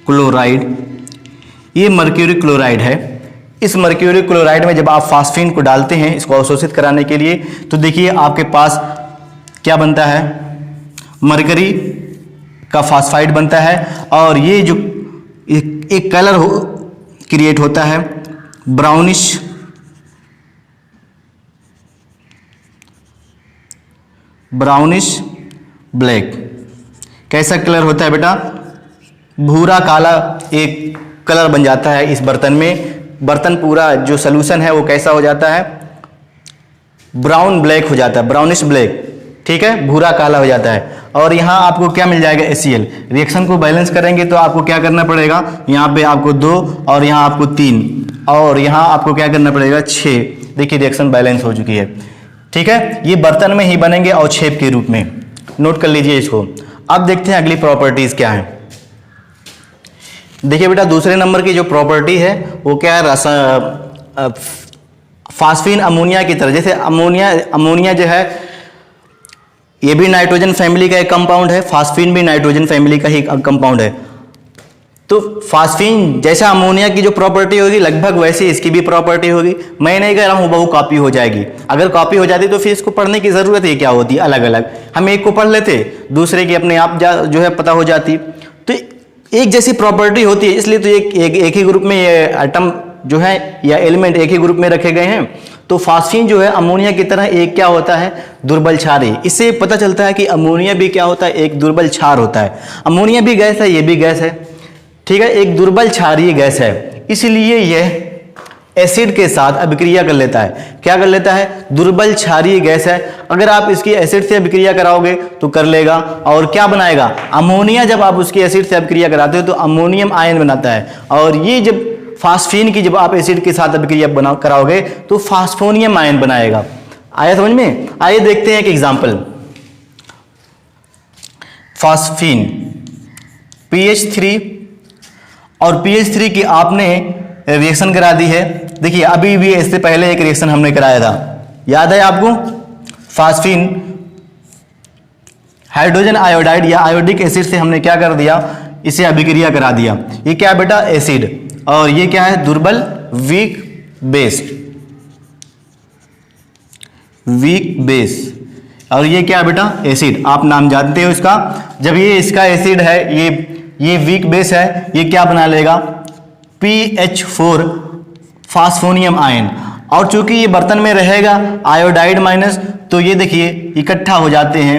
क्लोराइड, ये मर्क्यूरी क्लोराइड है। इस मर्क्यूरी क्लोराइड में जब आप फास्फीन को डालते हैं इसको अवशोषित कराने के लिए, तो देखिए आपके पास क्या बनता है, मरकरी का फास्फाइड बनता है, और ये जो एक कलर क्रिएट होता है ब्राउनिश ब्लैक। कैसा कलर होता है बेटा, भूरा काला एक कलर बन जाता है इस बर्तन में। बर्तन पूरा जो सोल्यूशन है वो कैसा हो जाता है, ब्राउन ब्लैक हो जाता है, ब्राउनिश ब्लैक, ठीक है, भूरा काला हो जाता है। और यहाँ आपको क्या मिल जाएगा, HCl। रिएक्शन को बैलेंस करेंगे तो आपको क्या करना पड़ेगा, यहाँ पे आपको 2 और यहाँ आपको 3 और यहाँ आपको क्या करना पड़ेगा 6। देखिए रिएक्शन बैलेंस हो चुकी है, ठीक है। ये बर्तन में ही बनेंगे और छेप के रूप में, नोट कर लीजिए इसको। अब देखते हैं अगली प्रॉपर्टीज क्या है। देखिए बेटा दूसरे नंबर की जो प्रॉपर्टी है वो क्या है, फास्फीन अमोनिया की तरह। जैसे अमोनिया जो है ये भी नाइट्रोजन फैमिली का एक कंपाउंड है, फास्फीन भी नाइट्रोजन फैमिली का ही कंपाउंड है। तो फास्फीन जैसा अमोनिया की जो प्रॉपर्टी होगी लगभग वैसे इसकी भी प्रॉपर्टी होगी। मैं नहीं कह रहा हूँ बहु कॉपी हो जाएगी, अगर कॉपी हो जाती तो फिर इसको पढ़ने की जरूरत ही क्या होती, अलग अलग हम एक को पढ़ लेते, दूसरे की अपने आप जो है पता हो जाती। तो एक जैसी प्रॉपर्टी होती है, इसलिए तो एक ही ग्रुप में ये एटम जो है या एलिमेंट एक ही ग्रुप में रखे गए हैं। तो फास्फीन जो है अमोनिया की तरह एक क्या होता है, दुर्बल क्षारी। इससे पता चलता है कि अमोनिया भी क्या होता है, एक दुर्बल क्षार होता है। अमोनिया भी गैस है, ये भी गैस है, ठीक है, एक दुर्बल क्षारीय गैस है, इसलिए यह एसिड के साथ अभिक्रिया कर लेता है। क्या कर लेता है, दुर्बल क्षारीय गैस है। अगर आप इसकी एसिड से अभिक्रिया कराओगे तो कर लेगा, और क्या बनाएगा, अमोनिया। जब आप उसकी एसिड से अभिक्रिया कराते हो तो अमोनियम आयन बनाता है, और ये जब फास्फीन की जब आप एसिड के साथ अभिक्रिया कराओगे तो फास्फोनियम आयन बनाएगा। आया समझ में। आइए देखते हैं एक एग्जाम्पल। फास्फीन PH3 और PH3 की आपने रिएक्शन करा दी है। देखिए अभी भी इससे पहले एक रिएक्शन हमने कराया था, याद है आपको, फास्फीन हाइड्रोजन आयोडाइड या आयोडिक एसिड से हमने क्या कर दिया, इसे अभिक्रिया करा दिया। ये क्या है बेटा, एसिड, और ये क्या है, दुर्बल वीक बेस, और ये क्या है बेटा, एसिड। आप नाम जानते हो इसका। जब ये इसका एसिड है, ये वीक बेस है, ये क्या बना लेगा, PH4 फास्फोनियम आयन। और चूंकि ये बर्तन में रहेगा आयोडाइड माइनस, तो ये देखिए इकट्ठा हो जाते हैं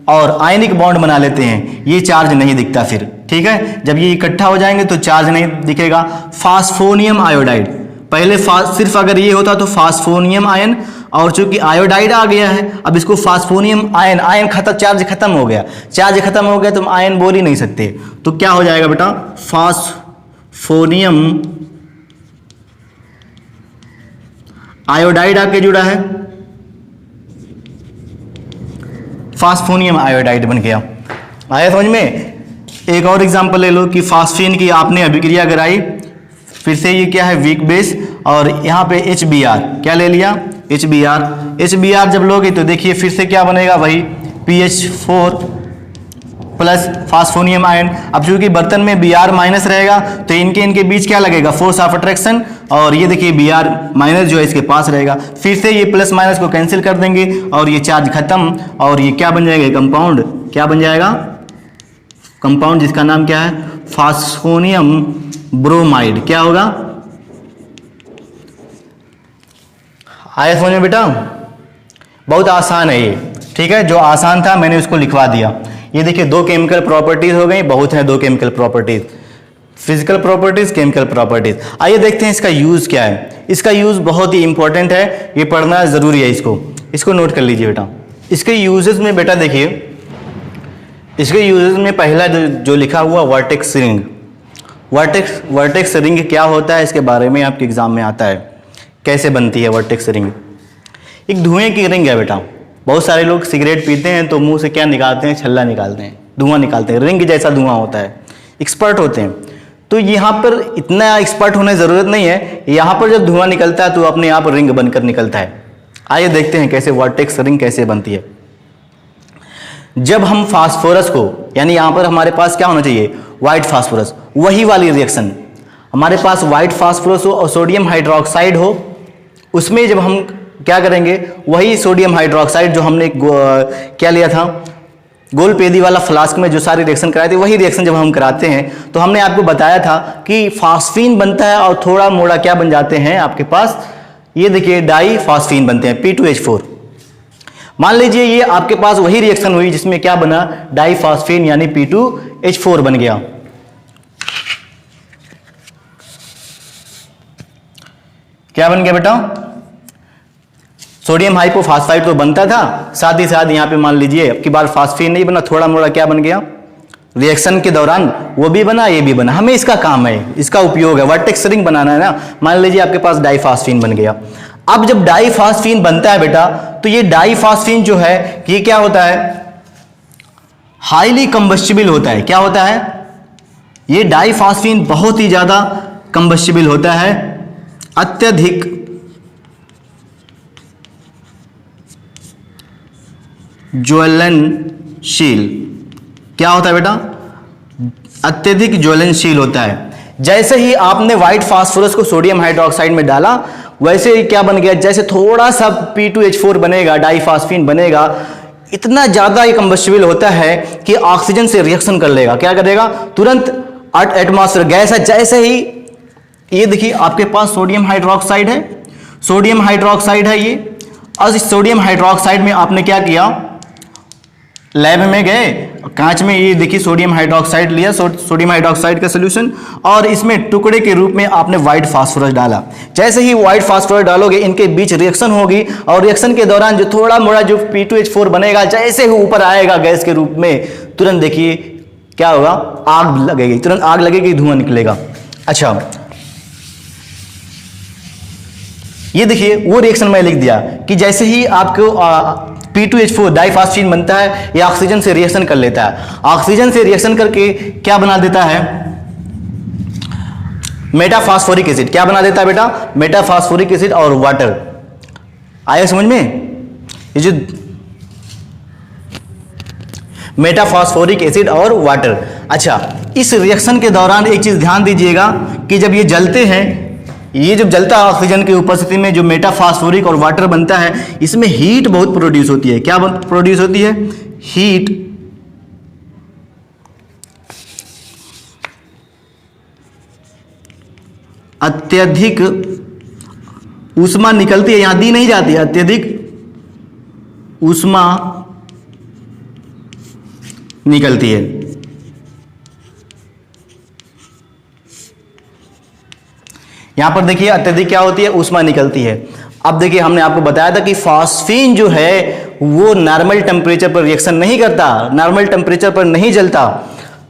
और आयनिक बॉन्ड बना लेते हैं। ये चार्ज नहीं दिखता फिर, ठीक है। जब ये इकट्ठा हो जाएंगे तो चार्ज नहीं दिखेगा। फास्फोनियम आयोडाइड, पहले सिर्फ अगर ये होता तो फास्फोनियम आयन, और चूंकि आयोडाइड आ गया है अब इसको फास्फोनियम आयन खत्म, चार्ज खत्म हो गया। चार्ज खत्म हो गया तो हम आयन बोल ही नहीं सकते, तो क्या हो जाएगा बेटा, फास्फोनियम आयोडाइड आके जुड़ा है, फास्फोनियम आयोडाइड बन गया। आया समझ में। एक और एग्जांपल ले लो कि फास्फीन की आपने अभिक्रिया कराई, फिर से ये क्या है, वीक बेस, और यहाँ पे HBr क्या ले लिया, HBr जब लोगे तो देखिए फिर से क्या बनेगा, वही PH4 प्लस फास्फोनियम आयन। अब चूंकि बर्तन में Br माइनस रहेगा तो इनके बीच क्या लगेगा, फोर्स ऑफ अट्रैक्शन, और ये देखिए Br माइनस जो है इसके पास रहेगा। फिर से ये प्लस माइनस को कैंसिल कर देंगे और ये चार्ज खत्म, और ये क्या बन जाएगा, कंपाउंड। क्या बन जाएगा, कंपाउंड, जिसका नाम क्या है, फास्फोनियम ब्रोमाइड। क्या होगा, आया समझ में बेटा। बहुत आसान है ये, ठीक है, जो आसान था मैंने उसको लिखवा दिया। ये देखिए 2 केमिकल प्रॉपर्टीज हो गई, बहुत है 2 chemical properties, physical properties, chemical properties. आइए देखते हैं इसका यूज क्या है। इसका यूज बहुत ही इंपॉर्टेंट है, ये पढ़ना जरूरी है, इसको नोट कर लीजिए बेटा। इसके यूजेस में बेटा देखिए, इसके यूजेस में पहला जो लिखा हुआ वर्टेक्स रिंग। वर्टेक्स रिंग क्या होता है, इसके बारे में आपके एग्जाम में आता है, कैसे बनती है वर्टेक्स रिंग। एक धुएं की रिंग है बेटा। बहुत सारे लोग सिगरेट पीते हैं तो मुंह से क्या निकालते हैं, छल्ला निकालते हैं, धुआं निकालते हैं, रिंग जैसा धुआं होता है, एक्सपर्ट होते हैं। तो यहाँ पर इतना एक्सपर्ट होने की ज़रूरत नहीं है, यहाँ पर जब धुआं निकलता है तो अपने आप रिंग बनकर निकलता है। आइए देखते हैं कैसे वर्टेक्स रिंग कैसे बनती है। जब हम फास्फोरस को, यानी यहां पर हमारे पास क्या होना चाहिए, व्हाइट फास्फोरस, वही वाली रिएक्शन हमारे पास व्हाइट फास्फोरस हो और सोडियम हाइड्रोक्साइड हो, उसमें जब हम क्या करेंगे, वही सोडियम हाइड्रोक्साइड जो हमने क्या लिया था, गोलपेदी वाला फ्लास्क में जो सारी रिएक्शन कराए थे, वही रिएक्शन जब हम कराते हैं तो हमने आपको बताया था कि फास्फीन बनता है और थोड़ा मोड़ा क्या बन जाते हैं आपके पास, ये देखिए डाई फास्फीन बनते हैं, P2H4। मान लीजिए ये आपके पास वही रिएक्शन हुई जिसमें क्या बना, डाई फास्फीन यानी P2H4 बन गया। क्या बन गया बेटा, सोडियम हाइपोफॉस्फाइड तो बनता था, साथ ही साथ यहां पे मान लीजिए अब की बार फास्फीन नहीं बना, थोड़ा मोड़ा क्या बन गया, रिएक्शन के दौरान वो भी बना ये भी बना। हमें इसका काम है, इसका उपयोग है, वर्टेक्स रिंग बनाना है ना। मान लीजिए आपके पास डाईफास्फीन बन गया। अब जब डाईफास्फीन बनता है बेटा, तो ये डाईफास्फीन जो है ये क्या होता है, हाईली कंबस्टिबल होता है। क्या होता है, ये डाईफास्फीन बहुत ही ज्यादा कंबस्टिबल होता है, अत्यधिक ज्वलनशील। क्या होता है बेटा, अत्यधिक ज्वलनशील होता है। जैसे ही आपने व्हाइट फास्फोरस को सोडियम हाइड्रोक्साइड में डाला, वैसे ही क्या बन गया, जैसे थोड़ा सा P2H4 बनेगा, डाईफास्फीन बनेगा, इतना ज्यादा ये कंबस्टिबल होता है कि ऑक्सीजन से रिएक्शन कर लेगा। क्या करेगा, तुरंत एटमॉस्फेयर गैस है। जैसे ही ये देखिए आपके पास सोडियम हाइड्रोक्साइड है, सोडियम हाइड्रोक्साइड है ये, और इस सोडियम हाइड्रोक्साइड में आपने क्या किया, लैब में गए, कांच में ये देखिए सोडियम हाइड्रोक्साइड लिया, सोडियम हाइड्रोक्साइड का सोल्यूशन, और इसमें टुकड़े के रूप में आपने व्हाइट फास्फोरस डाला। जैसे ही व्हाइट फास्फोरस डालोगे, इनके बीच रिएक्शन होगी, और रिएक्शन के दौरान जो थोड़ा मोड़ा जो P2H4 बनेगा, जैसे ही ऊपर आएगा गैस के रूप में, तुरंत देखिए क्या होगा, आग लगेगी, तुरंत आग लगेगी, धुआं निकलेगा। अच्छा, ये देखिए वो रिएक्शन मैं लिख दिया कि जैसे ही आपको P2H4 डाईफास्फीन बनता है, ये ऑक्सीजन से रिएक्शन कर लेता है। ऑक्सीजन से रिएक्शन करके क्या बना देता है, मेटाफॉस्फोरिक एसिड। क्या बना देता है बेटा, मेटाफॉस्फोरिक एसिड और वाटर। आया समझ में, ये जो मेटाफॉस्फोरिक एसिड और वाटर। अच्छा, इस रिएक्शन के दौरान एक चीज ध्यान दीजिएगा कि जब ये जलते हैं, ये जब जलता है ऑक्सीजन की उपस्थिति में, जो मेटाफॉस्फोरिक और वाटर बनता है, इसमें हीट बहुत प्रोड्यूस होती है। क्या प्रोड्यूस होती है, हीट। अत्यधिक ऊष्मा निकलती है, यहां दी नहीं जाती है, अत्यधिक ऊष्मा निकलती है। यहां पर देखिए अत्यधिक क्या होती है, ऊष्मा निकलती है। अब देखिए हमने आपको बताया था कि फास्फीन जो है वो नॉर्मल टेम्परेचर पर रिएक्शन नहीं करता, नॉर्मल टेम्परेचर पर नहीं जलता।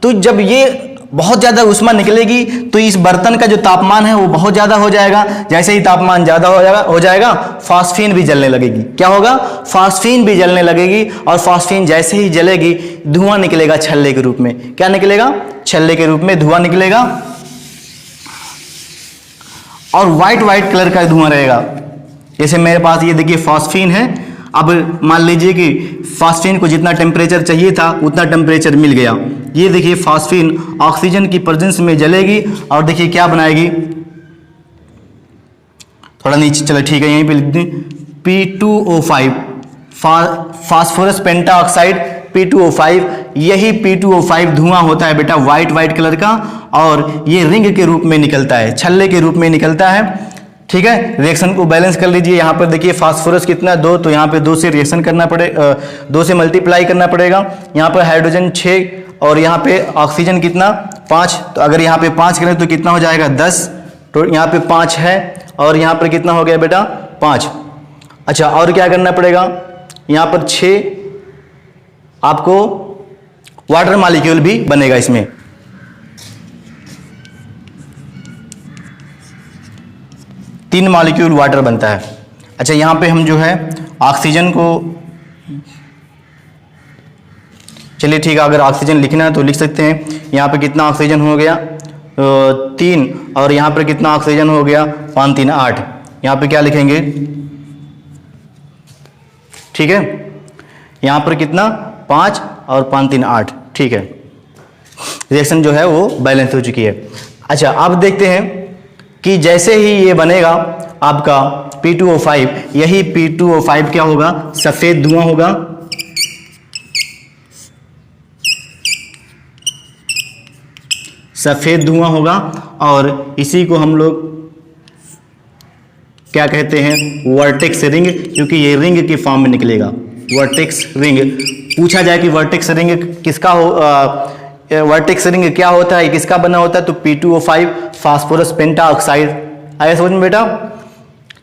तो जब ये बहुत ज्यादा ऊष्मा निकलेगी तो इस बर्तन का जो तापमान है वो बहुत ज्यादा हो जाएगा। जैसे ही तापमान ज्यादा हो जाएगा फास्फीन भी जलने लगेगी। क्या होगा, फास्फीन भी जलने लगेगी, और फास्फीन जैसे ही जलेगी धुआं निकलेगा छल्ले के रूप में। क्या निकलेगा, छल्ले के रूप में धुआं निकलेगा, और व्हाइट कलर का धुआं रहेगा। जैसे मेरे पास ये देखिए फास्फीन है। अब मान लीजिए कि फास्फीन को जितना टेम्परेचर चाहिए था उतना टेम्परेचर मिल गया। ये देखिए फास्फीन ऑक्सीजन की प्रेजेंस में जलेगी, और देखिए क्या बनाएगी, थोड़ा नीचे, चलो ठीक है यहीं पे लिख दें, P2O5, फास्फोरस पेंटाऑक्साइड P2O5। यही P2O5 धुआं होता है बेटा, व्हाइट कलर का, और ये रिंग के रूप में निकलता है, छल्ले के रूप में निकलता है। ठीक है, रिएक्शन को बैलेंस कर लीजिए। यहाँ पर देखिए फास्फोरस कितना 2, तो यहाँ पे 2 से रिएक्शन करना पड़ेगा, 2 से मल्टीप्लाई करना पड़ेगा। यहाँ पर हाइड्रोजन 6 और यहाँ पे ऑक्सीजन कितना 5, तो अगर यहाँ पे 5 करें तो कितना हो जाएगा 10, तो यहाँ पे 5 है, और यहाँ पर कितना हो गया बेटा 5। अच्छा, और क्या करना पड़ेगा, यहाँ पर 6 आपको वाटर मॉलिक्यूल भी बनेगा इसमें। तीन मॉलिक्यूल वाटर बनता है। अच्छा, यहां पे हम जो है ऑक्सीजन को, चलिए ठीक है, अगर ऑक्सीजन लिखना है तो लिख सकते हैं। यहाँ पे कितना ऑक्सीजन हो गया 3, और यहाँ पर कितना ऑक्सीजन हो गया 5 3 8। यहाँ पे क्या लिखेंगे, ठीक है, यहाँ पर कितना 5 और 5 3 8, ठीक है, रिएक्शन जो है वो बैलेंस हो चुकी है। अच्छा, अब देखते हैं कि जैसे ही ये बनेगा आपका P2O5, यही P2O5 क्या होगा, सफेद धुआं होगा, सफेद धुआं होगा, और इसी को हम लोग क्या कहते हैं, वर्टेक्स रिंग, क्योंकि ये रिंग की फॉर्म में निकलेगा, वर्टेक्स रिंग। पूछा जाए कि वर्टेक्स रिंग किसका हो, वर्टेक्स रिंग क्या होता है, किसका बना होता है, तो P2O5 फास्फोरस पेंटा ऑक्साइड। आया समझ में बेटा?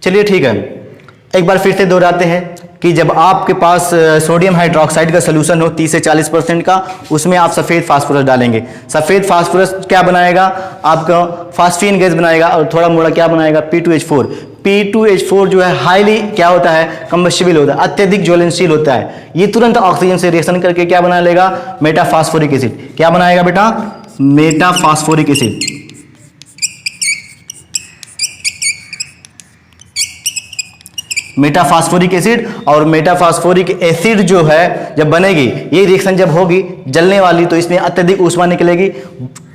चलिए ठीक है, एक बार फिर से दोहराते हैं कि जब आपके पास सोडियम हाइड्रोक्साइड का सोल्यूशन हो 30 से 40% का, उसमें आप सफ़ेद फास्फोरस डालेंगे। सफ़ेद फास्फोरस क्या बनाएगा, आपका फास्फीन गैस बनाएगा, और थोड़ा मोड़ा क्या बनाएगा, P2H4। P2H4 जो है हाईली क्या होता है, कंबस्टिबल होता है, अत्यधिक ज्वलनशील होता है। ये तुरंत ऑक्सीजन से रिएक्शन करके क्या बना लेगा, मेटाफॉस्फोरिक एसिड। क्या बनाएगा बेटा, मेटाफॉस्फोरिक एसिड। मेटाफॉस्फोरिक एसिड, और मेटाफॉस्फोरिक एसिड जो है जब बनेगी, ये रिएक्शन जब होगी जलने वाली, तो इसमें अत्यधिक ऊष्मा निकलेगी।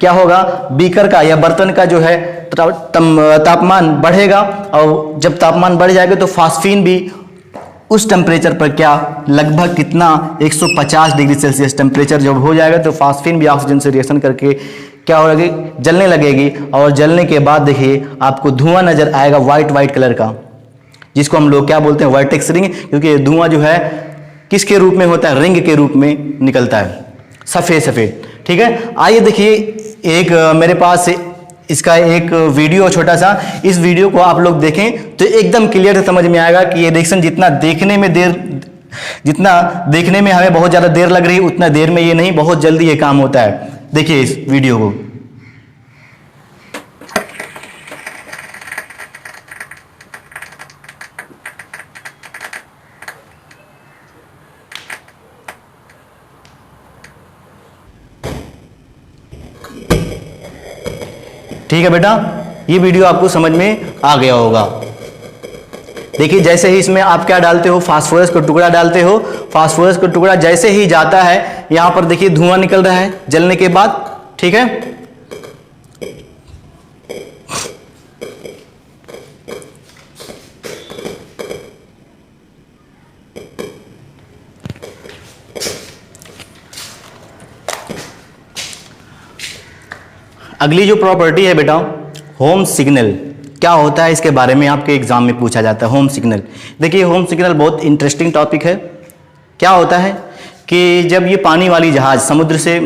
क्या होगा, बीकर का या बर्तन का जो है तापमान बढ़ेगा, और जब तापमान बढ़ जाएगा तो फास्फीन भी उस टेम्परेचर पर क्या, लगभग कितना, 150 डिग्री सेल्सियस टेम्परेचर जब हो जाएगा तो फास्फीन भी ऑक्सीजन से रिएक्शन करके क्या हो लगेगी, जलने लगेगी। और जलने के बाद देखिए आपको धुआं नजर आएगा वाइट कलर का, जिसको हम लोग क्या बोलते हैं, वर्टेक्स रिंग, क्योंकि धुआं जो है किसके रूप में होता है, रिंग के रूप में निकलता है, सफ़ेद। ठीक है, आइए देखिए, एक मेरे पास इसका एक वीडियो छोटा सा, इस वीडियो को आप लोग देखें तो एकदम क्लियर से समझ में आएगा कि ये रिएक्शन जितना देखने में हमें बहुत ज़्यादा देर लग रही है, उतना देर में ये नहीं, बहुत जल्दी ये काम होता है। देखिए इस वीडियो को। ठीक है बेटा, ये वीडियो आपको समझ में आ गया होगा। देखिए जैसे ही इसमें आप क्या डालते हो, फास्फोरस का टुकड़ा डालते हो, फास्फोरस का टुकड़ा जैसे ही जाता है, यहां पर देखिए धुआं निकल रहा है जलने के बाद। ठीक है, अगली जो प्रॉपर्टी है बेटा, होम सिग्नल। क्या होता है इसके बारे में आपके एग्जाम में पूछा जाता है, होम सिग्नल। देखिए होम सिग्नल बहुत इंटरेस्टिंग टॉपिक है। क्या होता है कि जब ये पानी वाली जहाज समुद्र से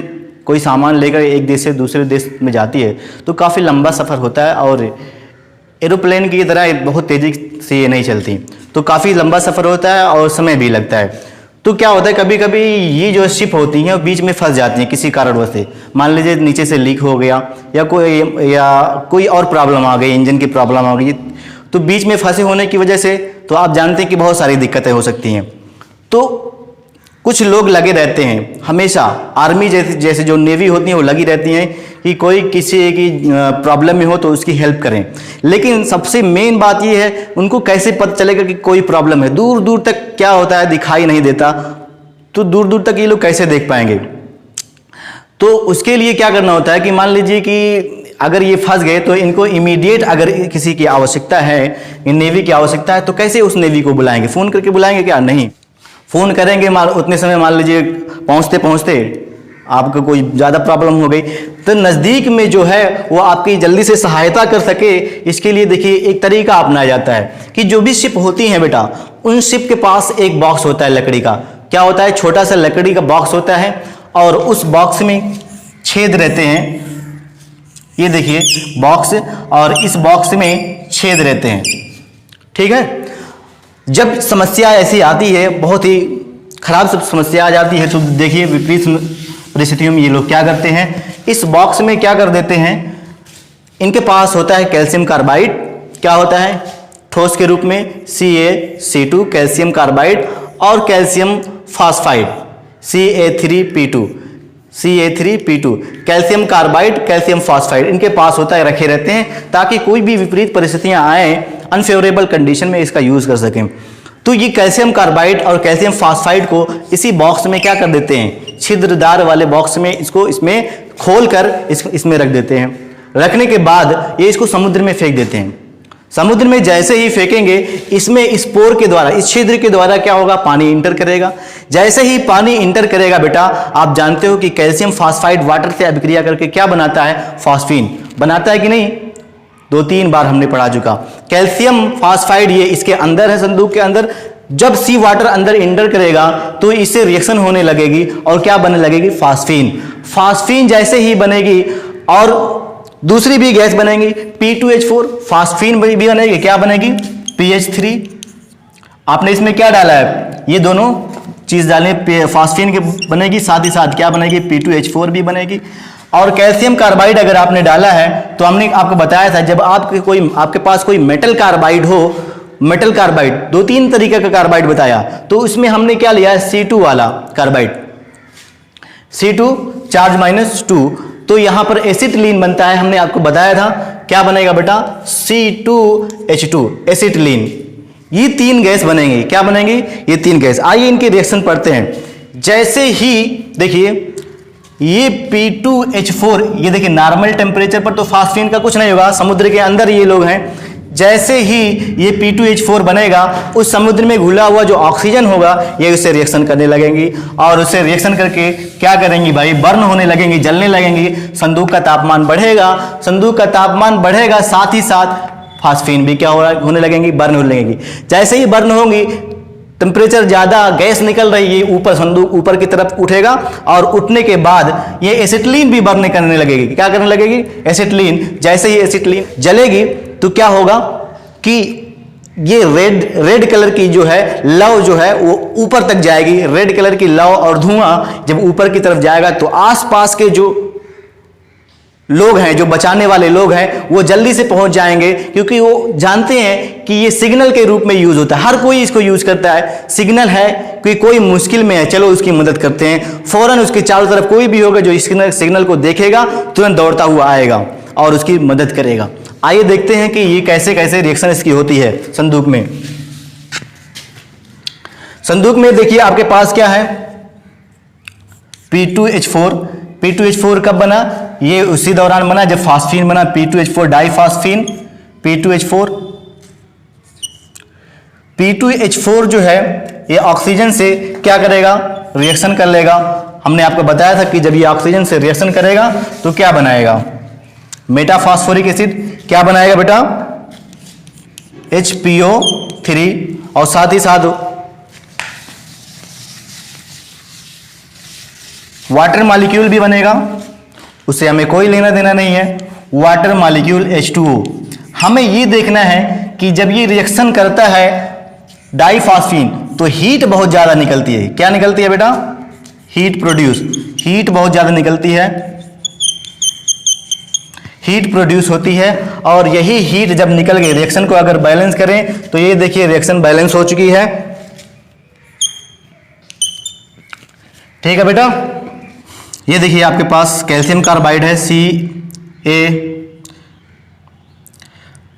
कोई सामान लेकर एक देश से दूसरे देश में जाती है तो काफ़ी लंबा सफ़र होता है, और एरोप्लेन की तरह बहुत तेज़ी से ये नहीं चलती, तो काफ़ी लंबा सफ़र होता है और समय भी लगता है। तो क्या होता है, कभी कभी ये जो शिप होती हैं बीच में फंस जाती हैं किसी कारणवश से। मान लीजिए नीचे से लीक हो गया, या कोई और प्रॉब्लम आ गई, इंजन की प्रॉब्लम आ गई, तो बीच में फंसे होने की वजह से तो आप जानते हैं कि बहुत सारी दिक्कतें हो सकती हैं। तो कुछ लोग लगे रहते हैं हमेशा, आर्मी जैसे जो नेवी होती हैं वो लगी रहती हैं कि कोई किसी की प्रॉब्लम में हो तो उसकी हेल्प करें। लेकिन सबसे मेन बात ये है, उनको कैसे पता चलेगा कि कोई प्रॉब्लम है? दूर दूर तक क्या होता है, दिखाई नहीं देता, तो दूर दूर तक ये लोग कैसे देख पाएंगे? तो उसके लिए क्या करना होता है कि मान लीजिए कि अगर ये फंस गए तो इनको इमीडिएट अगर किसी की आवश्यकता है, नेवी की आवश्यकता है, तो कैसे उस नेवी को बुलाएंगे? फ़ोन करके बुलाएंगे क्या? नहीं, फ़ोन करेंगे उतने समय मान लीजिए पहुँचते पहुँचते आपको कोई ज़्यादा प्रॉब्लम हो गई, तो नज़दीक में जो है वो आपकी जल्दी से सहायता कर सके, इसके लिए देखिए एक तरीका अपनाया जाता है कि जो भी शिप होती हैं बेटा, उन शिप के पास एक बॉक्स होता है लकड़ी का। क्या होता है? छोटा सा लकड़ी का बॉक्स होता है, और उस बॉक्स में छेद रहते हैं। ये देखिए बॉक्स, और इस बॉक्स में छेद रहते हैं। ठीक है, जब समस्या ऐसी आती है, बहुत ही खराब समस्या आ जाती है, तो देखिए विपरीत परिस्थितियों में ये लोग क्या करते हैं, इस बॉक्स में क्या कर देते हैं, इनके पास होता है कैल्शियम कार्बाइड। क्या होता है? ठोस के रूप में CaC2 कैल्शियम कार्बाइड, और calcium phosphide Ca3P2 calcium carbide, calcium phosphide इनके पास होता है, रखे रहते हैं, ताकि कोई भी विपरीत परिस्थितियां आए, अनफेवरेबल कंडीशन में इसका यूज कर सकें। तो ये कैल्शियम कार्बाइड और कैल्शियम फास्फाइड को इसी बॉक्स में क्या कर देते हैं, छिद्रदार वाले बॉक्स में इसको इसमें खोल कर इसमें रख देते हैं। रखने के बाद ये इसको समुद्र में फेंक देते हैं। समुद्र में जैसे ही फेंकेंगे, इसमें इस पोर के द्वारा, इस छिद्र के द्वारा क्या होगा, पानी इंटर करेगा। जैसे ही पानी इंटर करेगा बेटा, आप जानते हो कि कैल्शियम फास्फाइड वाटर से अभिक्रिया करके क्या बनाता है, फास्फीन बनाता है कि नहीं, 2-3 बार हमने पढ़ा चुका। कैल्शियम फास्फाइड ये इसके अंदर है, संदूक के अंदर। जब सी वाटर अंदर इंटर करेगा तो इससे रिएक्शन होने लगेगी और क्या बनने लगेगी, फास्फीन। फास्फीन जैसे ही बनेगी और दूसरी भी गैस बनेगी P2H4, फास्फीन भी बनेगी, क्या बनेगी, PH3। आपने इसमें क्या डाला है, ये दोनों चीज डालें, फास्फीन के बनेगी, साथ ही साथ क्या बनेगी, P2H4 भी बनेगी। और कैल्शियम कार्बाइड अगर आपने डाला है तो हमने आपको बताया था, जब आपके पास कोई मेटल कार्बाइड हो, मेटल कार्बाइड 2-3 तरीके का कार्बाइड बताया, तो उसमें हमने क्या लिया है, C2 वाला कार्बाइड, C2 चार्ज -2। तो यहां पर एसिटिलीन बनता है, हमने आपको बताया था, क्या बनेगा बेटा, C2H2 एसिटिलीन। ये 3 गैस बनेंगी, क्या बनेंगी, ये 3 गैस। आइए इनके रिएक्शन पढ़ते हैं। जैसे ही देखिए ये P2H4, ये देखिए नॉर्मल टेम्परेचर पर तो फास्फीन का कुछ नहीं होगा, समुद्र के अंदर ये लोग हैं। जैसे ही ये P2H4 बनेगा, उस समुद्र में घुला हुआ जो ऑक्सीजन होगा ये उससे रिएक्शन करने लगेंगी और उससे रिएक्शन करके क्या करेंगी भाई, बर्न होने लगेंगी, जलने लगेंगी। संदूक का तापमान बढ़ेगा, संदूक का तापमान बढ़ेगा, साथ ही साथ फास्फीन भी क्या होने लगेंगी, बर्न होने लगेंगी। जैसे ही बर्न होंगी, टेम्परेचर ज़्यादा, गैस निकल रही है ऊपर, संदूक ऊपर की तरफ उठेगा और उठने के बाद ये एसिटिलीन भी बर्न करने लगेगी। क्या करने लगेगी, एसिटिलीन। जैसे ही एसिटिलीन जलेगी तो क्या होगा कि ये रेड कलर की जो है लौ जो है वो ऊपर तक जाएगी। रेड कलर की लौ और धुआं जब ऊपर की तरफ जाएगा तो आसपास के जो लोग हैं, जो बचाने वाले लोग हैं, वो जल्दी से पहुंच जाएंगे, क्योंकि वो जानते हैं कि ये सिग्नल के रूप में यूज होता है। हर कोई इसको यूज करता है, सिग्नल है कि कोई मुश्किल में है, चलो उसकी मदद करते हैं। फौरन उसके चारों तरफ कोई भी होगा जो इस सिग्नल को देखेगा, तुरंत दौड़ता हुआ आएगा और उसकी मदद करेगा। आइए देखते हैं कि ये कैसे कैसे रिएक्शन इसकी होती है संदूक में। संदूक में देखिए आपके पास क्या है, P2H4। P2H4 कब बना, ये उसी दौरान बना जब फास्फीन बना, P2H4 डाइफास्फीन, P2H4। P2H4 जो है ये ऑक्सीजन से क्या करेगा, रिएक्शन कर लेगा। हमने आपको बताया था कि जब ये ऑक्सीजन से रिएक्शन करेगा तो क्या बनाएगा, मेटाफॉस्फोरिक एसिड। क्या बनाएगा बेटा, HPO3, और साथ ही साथ वाटर मॉलिक्यूल भी बनेगा, उससे हमें कोई लेना देना नहीं है, वाटर मॉलिक्यूल H2O। हमें ये देखना है कि जब ये रिएक्शन करता है डाइफॉस्फीन तो हीट बहुत ज्यादा निकलती है। क्या निकलती है बेटा, हीट प्रोड्यूस, हीट बहुत ज्यादा निकलती है, हीट प्रोड्यूस होती है। और यही हीट जब निकल गई, रिएक्शन को अगर बैलेंस करें तो ये देखिए रिएक्शन बैलेंस हो चुकी है। ठीक है बेटा, ये देखिए आपके पास कैल्शियम कार्बाइड है, Ca,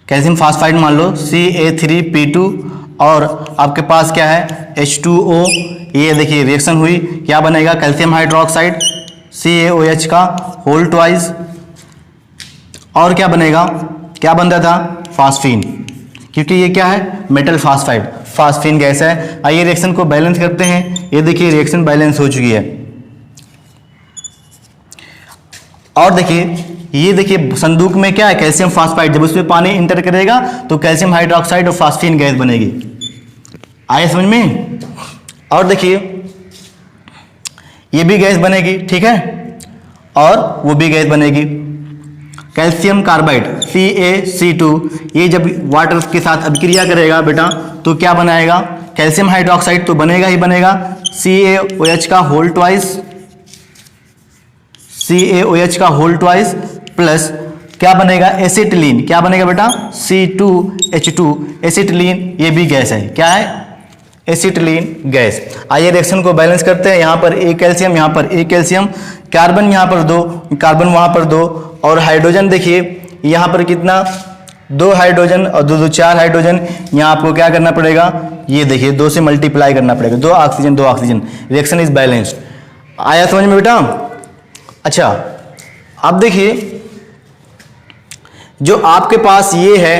कैल्शियम फास्फाइड मान लो Ca3P2, और आपके पास क्या है H2O। ये देखिए रिएक्शन हुई, क्या बनेगा, कैल्शियम हाइड्रोक्साइड CaOH का होल ट्वाइस, और क्या बनेगा, क्या बनता था, फास्फीन, क्योंकि ये क्या है, मेटल फास्फाइड, फास्फीन गैस है। आइए रिएक्शन को बैलेंस करते हैं। ये देखिए रिएक्शन बैलेंस हो चुकी है। और देखिए ये देखिए संदूक में क्या है, कैल्शियम फास्फाइड, जब उसमें पानी इंटर करेगा तो कैल्शियम हाइड्रोक्साइड और फास्फीन गैस बनेगी। आए समझ में। और देखिए ये भी गैस बनेगी, ठीक है, और वो भी गैस बनेगी, कैल्शियम कार्बाइड CaC2। ये जब वाटर के साथ अभिक्रिया करेगा बेटा तो क्या बनाएगा, कैल्शियम हाइड्रोक्साइड तो बनेगा ही बनेगा, CaOH का होल ट्वाइस, CaOH का होल ट्वाइस, प्लस क्या बनेगा, एसिटिलीन। क्या बनेगा बेटा, C2H2 एसिटिलीन। ये भी गैस है, क्या है, एसिटिलीन गैस। आइए रिएक्शन को बैलेंस करते हैं। यहाँ पर एक कैल्शियम, यहाँ पर एक कैल्शियम, कार्बन यहाँ पर 2, कार्बन वहाँ पर 2, और हाइड्रोजन देखिए यहाँ पर कितना, 2 हाइड्रोजन और 2 2 4 हाइड्रोजन। यहाँ आपको क्या करना पड़ेगा, ये देखिए 2 से मल्टीप्लाई करना पड़ेगा, 2 oxygen 2 oxygen, reaction is balanced. आया समझ में बेटा? अच्छा अब देखिए जो आपके पास ये है,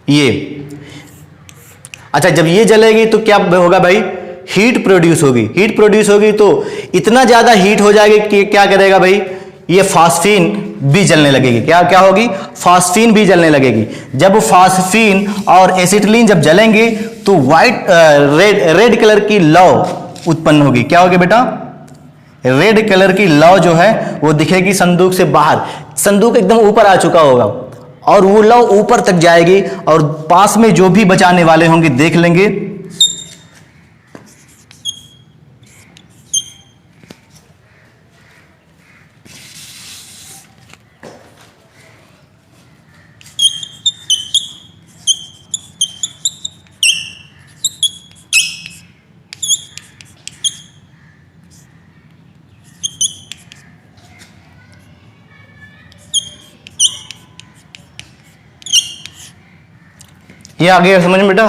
ये अच्छा जब ये जलेगी तो क्या होगा भाई, हीट प्रोड्यूस होगी। हीट प्रोड्यूस होगी तो इतना ज्यादा हीट हो जाएगी कि क्या करेगा भाई, ये फास्फीन भी जलने लगेगी। क्या क्या होगी, फास्फीन भी जलने लगेगी। जब फास्फीन और एसिटिलीन जब जलेंगे तो व्हाइट रेड कलर की लौ उत्पन्न होगी। क्या होगी बेटा, रेड कलर की लौ जो है वो दिखेगी संदूक से बाहर। संदूक एकदम ऊपर आ चुका होगा और वो लौ ऊपर तक जाएगी और पास में जो भी बचाने वाले होंगे देख लेंगे। ये आ गया समझ में बेटा,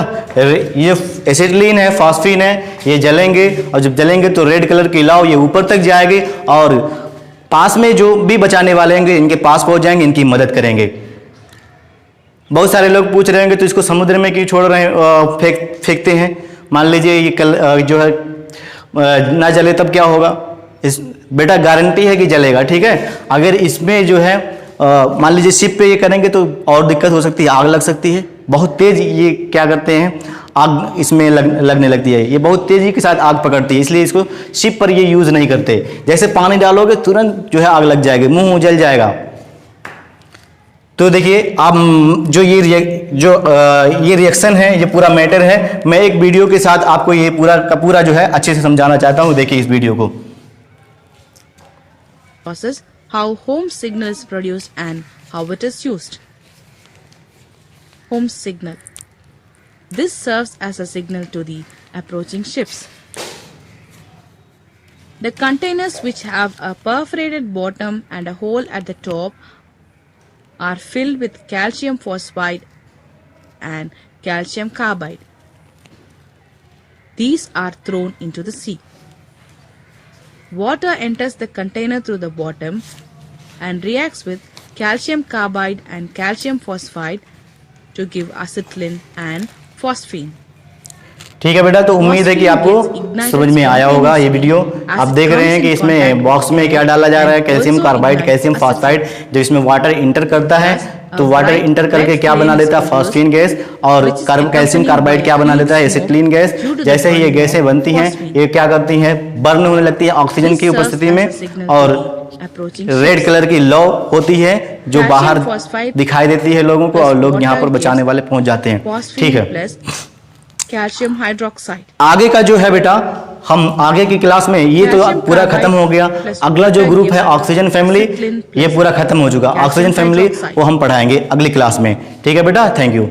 ये एसिटिलीन है, फास्फीन है, ये जलेंगे और जब जलेंगे तो रेड कलर की लौ ये ऊपर तक जाएगी और पास में जो भी बचाने वाले होंगे इनके पास पहुंच जाएंगे, इनकी मदद करेंगे। बहुत सारे लोग पूछ रहे होंगे तो इसको समुद्र में क्यों छोड़ रहे हैं, फेंकते हैं। मान लीजिए ये जो है ना जले तब क्या होगा, इस बेटा गारंटी है कि जलेगा, ठीक है। अगर इसमें जो है मान लीजिए शिप पे ये करेंगे तो और दिक्कत हो सकती है, आग लग सकती है। बहुत तेज ये क्या करते हैं, आग इसमें लगने लगती है, ये बहुत तेजी के साथ आग पकड़ती है, इसलिए इसको शिप पर ये यूज नहीं करते। जैसे पानी डालोगे तुरंत जो है आग लग जाएगी, मुंह जल जाएगा। तो देखिए आप जो ये रिएक्शन है, ये पूरा मैटर है, मैं एक वीडियो के साथ आपको ये पूरा का पूरा जो है अच्छे से समझाना चाहता हूँ। देखिए इस वीडियो को। Process how Holmes signal is produced and how it is used. Holmes signal. This serves as a signal to the approaching ships. The containers which have a perforated bottom and a hole at the top are filled with calcium phosphide and calcium carbide. These are thrown into the sea. Water enters the container through the bottom and reacts with calcium carbide and calcium phosphide to give acetylene and phosphine. ठीक है बेटा, तो उम्मीद है कि आपको समझ में आया होगा ये वीडियो। आप देख रहे हैं कि इसमें बॉक्स में क्या डाला जा रहा है, कैल्शियम कार्बाइड, कैल्शियम फॉस्फाइड। जब इसमें वाटर इंटर करता है तो वाटर इंटर करके क्या बना देता है, फॉस्फीन गैस, और कैल्शियम कार्बाइड क्या बना देता है, एसिटिलीन गैस। जैसे ही ये गैसें बनती हैं ये क्या करती हैं, बर्न होने लगती है ऑक्सीजन की उपस्थिति में, और रेड कलर की लौ होती है जो बाहर दिखाई देती है लोगों को, और लोग यहाँ पर बचाने वाले पहुंच जाते हैं। ठीक है, कैल्शियम हाइड्रोक्साइड। आगे का जो है बेटा, हम आगे की क्लास में, ये तो पूरा खत्म हो गया। अगला जो ग्रुप है ऑक्सीजन फैमिली, ये पूरा खत्म हो चुका। ऑक्सीजन फैमिली वो हम पढ़ाएंगे अगली क्लास में। ठीक है बेटा, थैंक यू।